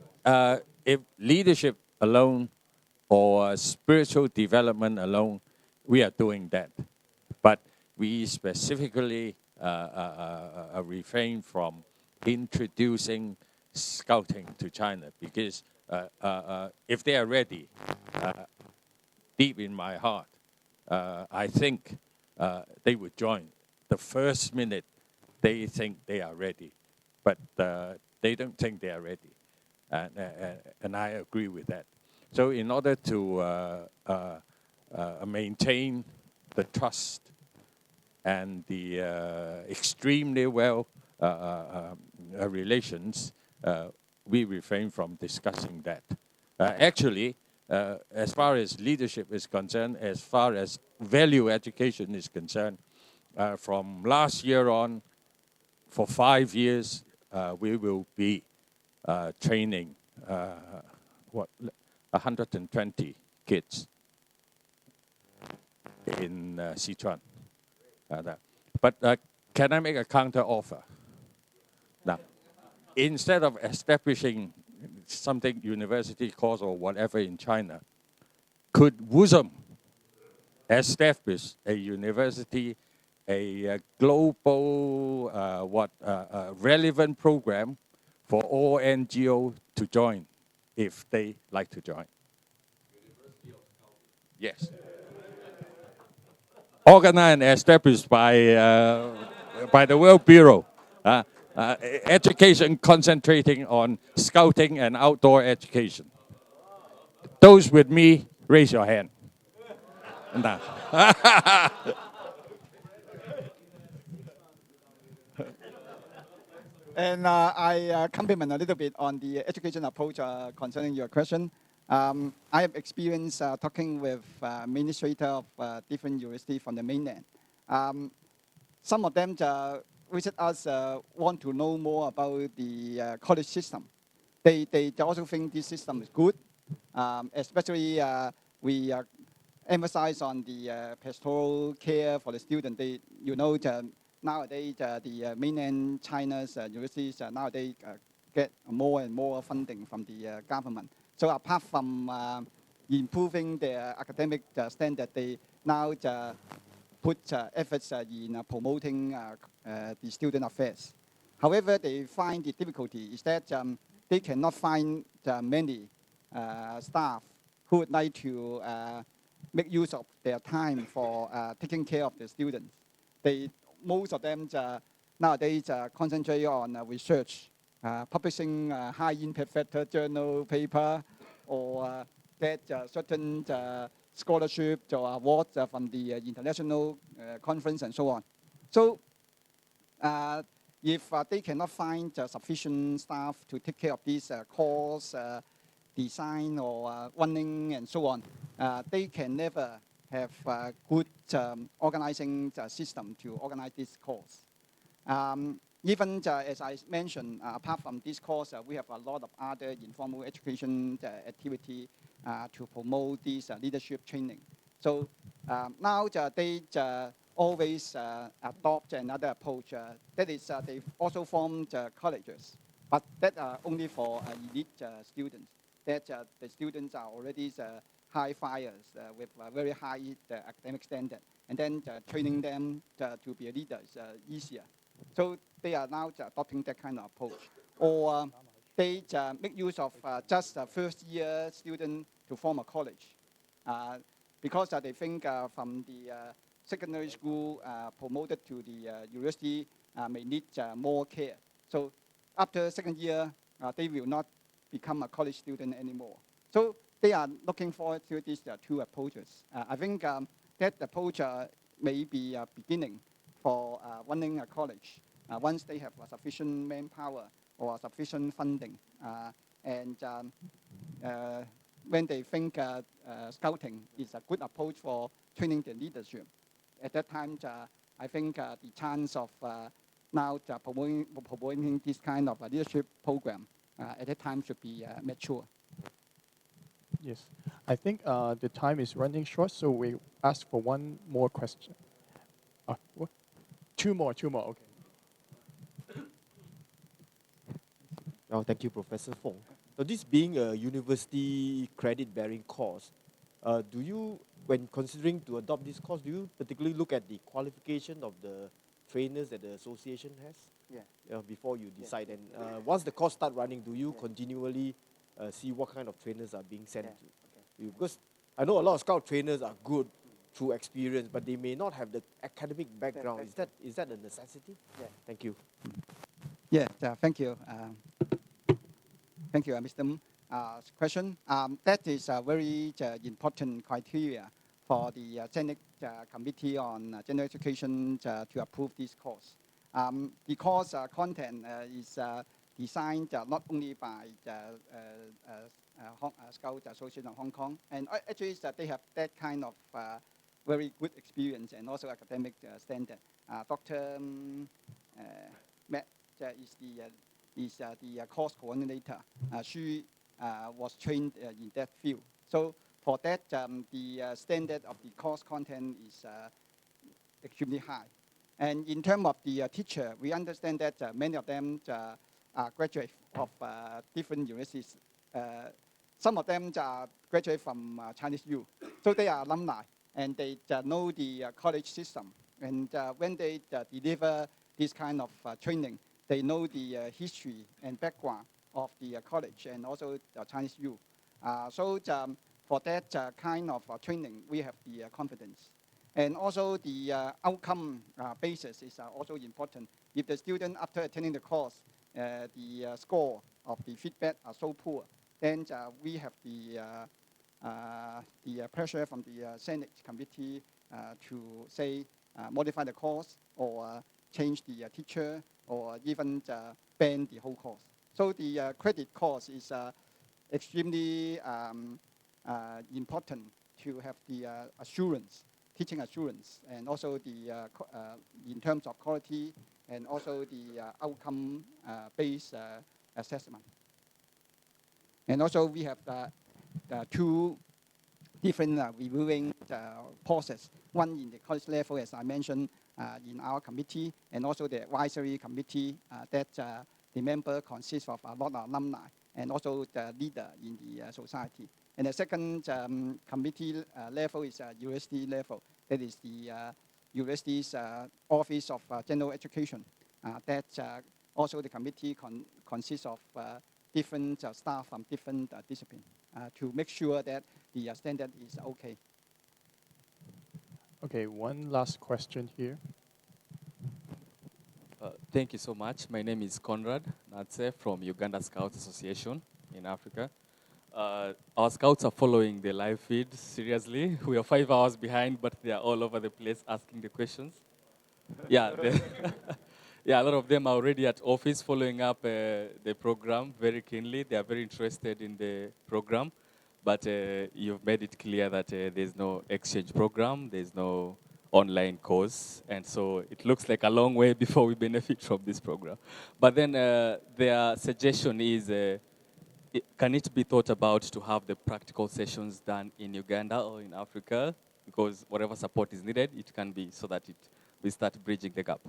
if leadership alone or spiritual development alone, we are doing that. But we specifically refrain from introducing scouting to China because if they are ready, deep in my heart, I think they would join the first minute they think they are ready. But they don't think they are ready. And I agree with that. So in order to maintain the trust and the extremely well relations, we refrain from discussing that. Actually, as far as leadership is concerned, as far as value education is concerned, from last year on, for 5 years, we will be training 120 kids in Sichuan. But can I make a counter offer? Now, instead of establishing something university course or whatever in China, could WUSM establish a university, a global relevant program for all NGO to join if they like to join? Yes. Organized and established by the World Bureau. Education concentrating on scouting and outdoor education. Those with me, raise your hand. No. And I compliment a little bit on the education approach concerning your question. I have experience talking with administrators of different universities from the mainland. Some of them visit us want to know more about the college system. They also think this system is good, especially we emphasize on the pastoral care for the student. Nowadays, the mainland China's universities nowadays get more and more funding from the government. So apart from improving their academic standard, they now put efforts in promoting the student affairs. However, they find the difficulty is that they cannot find many staff who would like to make use of their time for taking care of the students. Most of them nowadays concentrate on research, publishing high-impact factor journal paper, or get certain scholarship or awards from the international conference and so on. So if they cannot find sufficient staff to take care of these course, design or running and so on, they can never have a good organizing system to organize this course. Even as I mentioned, apart from this course, we have a lot of other informal education activity to promote this leadership training. So now they always adopt another approach. That is, they also formed colleges, but that are only for elite students. That the students are already high flyers with very high academic standard, and then training them to be a leader is easier. So they are now adopting that kind of approach. Or they make use of just a first-year student to form a college because they think from the secondary school promoted to the university may need more care. So after second year, they will not become a college student anymore. So they are looking forward to these two approaches. I think that approach may be a beginning for running a college once they have sufficient manpower or sufficient funding. And when they think scouting is a good approach for training the leadership, at that time, I think the chance of now promoting this kind of leadership program at that time should be mature. Yes. I think the time is running short, so we ask for one more question. What? Two more, okay. Oh, thank you, Professor Fong. Now, this being a university credit-bearing course, do you, when considering to adopt this course, do you particularly look at the qualification of the trainers that the association has? Yeah. Before you decide, and once the course start running, do you continually see what kind of trainers are being sent to you? Because I know a lot of scout trainers are good through experience, but they may not have the academic background. Is that a necessity? Yeah. Thank you. Yeah, thank you. Thank you, Mr. Question. That is a very important criteria for the Senate Committee on General Education to approve this course. The course content is designed not only by the Scout Association of Hong Kong, and actually they have that kind of very good experience and also academic standard. Dr. Matt is the course coordinator. She was trained in that field. So for that, the standard of the course content is extremely high. And in terms of the teacher, we understand that many of them are graduates of different universities. Some of them graduate from Chinese U, so they are alumni and they know the college system. And when they deliver this kind of training, they know the history and background of the college and also the Chinese U. So for that kind of training, we have the confidence. And also the outcome basis is also important. If the student, after attending the course, the score of the feedback are so poor, then we have the pressure from the Senate Committee to say modify the course or change the teacher or even ban the whole course. So the credit course is extremely important to have the assurance, teaching assurance, and also the in terms of quality and also the outcome-based assessment. And also we have two different reviewing process. One in the college level, as I mentioned, in our committee, and also the advisory committee that the member consists of a lot of alumni and also the leader in the society. And the second committee level is university level. That is the university's Office of General Education. That also the committee consists of different staff from different disciplines to make sure that the standard is okay. Okay, one last question here. Thank you so much. My name is Conrad Natse from Uganda Scouts Association in Africa. Our scouts are following the live feed seriously. We are 5 hours behind, but they are all over the place asking the questions. Yeah, yeah, a lot of them are already at office following up the program very keenly. They are very interested in the program, but you've made it clear that there's no exchange program, there's no online course, and so it looks like a long way before we benefit from this program. But then their suggestion is, can it be thought about to have the practical sessions done in Uganda or in Africa? Because whatever support is needed, it can be so that we start bridging the gap.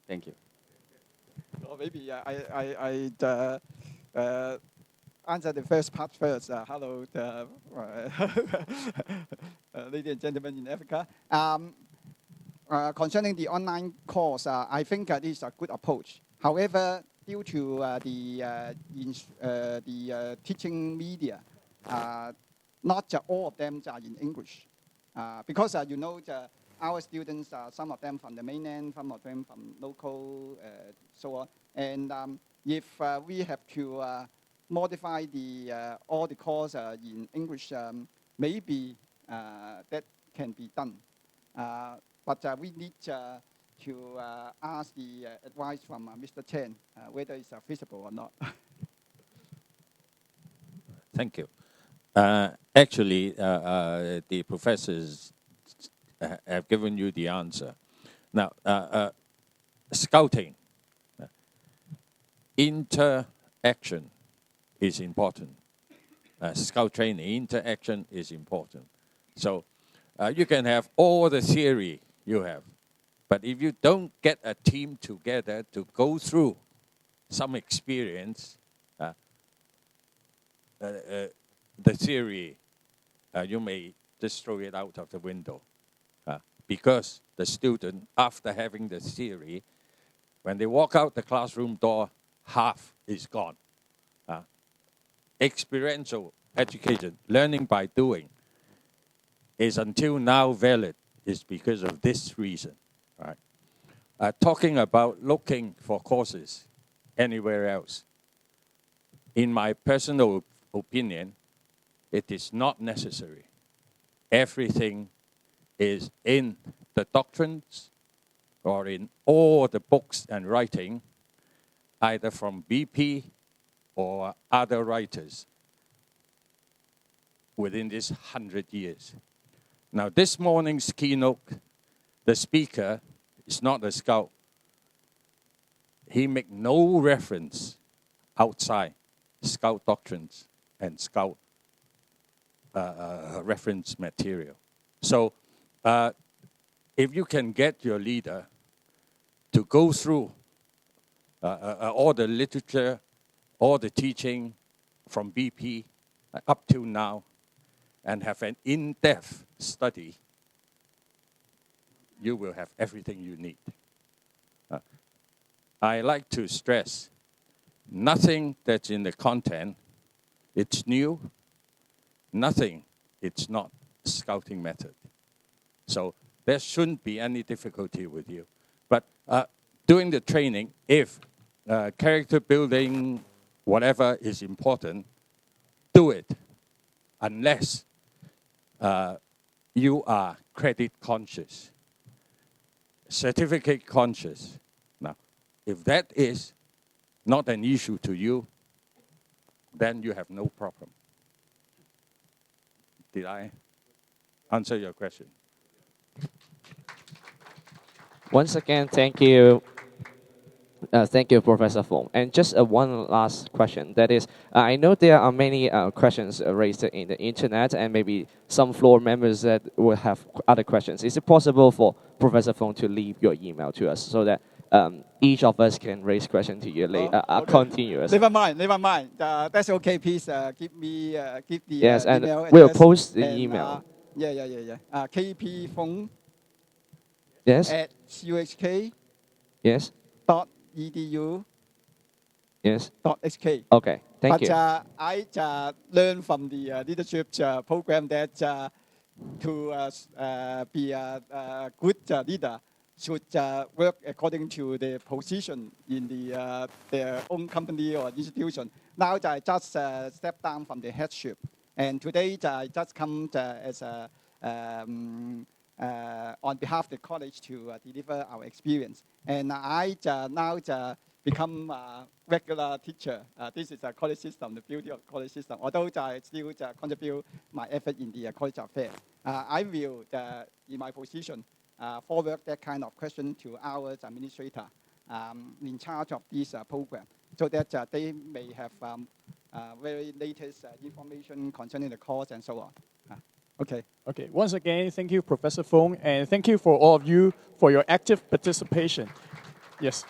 Thank you. Well, maybe I answer the first part first. Hello, ladies and gentlemen in Africa. Concerning the online course, I think this is a good approach. However, due to the teaching media, not all of them are in English. Because you know, our students, some of them from the mainland, some of them from local, so on. And if we have to modify all the course in English, maybe that can be done. But we need to ask the advice from Mr. Chen whether it's feasible or not. Thank you. Actually, the professors have given you the answer. Now, scouting, interaction is important. Scout training, interaction is important. So you can have all the theory you have, but if you don't get a team together to go through some experience, the theory, you may just throw it out of the window. Because the student, after having the theory, when they walk out the classroom door, half is gone. Experiential education, learning by doing, is until now valid, is because of this reason. Right? Talking about looking for courses anywhere else, in my personal opinion, it is not necessary. Everything is in the doctrines or in all the books and writing, either from BP or other writers within this 100 years. Now, this morning's keynote, the speaker is not a scout. He make no reference outside scout doctrines and scout reference material. So if you can get your leader to go through all the literature, all the teaching from BP up till now, and have an in-depth study, you will have everything you need. I like to stress, nothing that's in the content, it's new. Nothing, it's not scouting method. So there shouldn't be any difficulty with you. But during the training, if character building, whatever is important, do it, unless you are credit conscious, certificate conscious. Now, if that is not an issue to you, then you have no problem. Did I answer your question? Once again, thank you. Thank you, Professor Fung. And just one last question. That is, I know there are many questions raised in the internet, and maybe some floor members that will have other questions. Is it possible for Professor Fung to leave your email to us so that each of us can raise questions to you later, Okay. continuous? Never mind. That's okay. Please give me give the yes, and email we'll address post the and, email. kpfung Yes. at UHK. Yes. .edu. Yes. .hk. Okay. Thank but, you. I learned from the leadership program that to be a good leader should work according to the position in their own company or institution. Now I just step down from the headship, and today I just come as a on behalf of the college to deliver our experience. And I now become a regular teacher. This is a college system, the beauty of college system. Although I still contribute my effort in the college affairs, I will, in my position, forward that kind of question to our administrator in charge of this program, so that they may have very latest information concerning the course and so on. Okay. Okay. Once again, thank you, Professor Fung, and thank you for all of you for your active participation. Yes.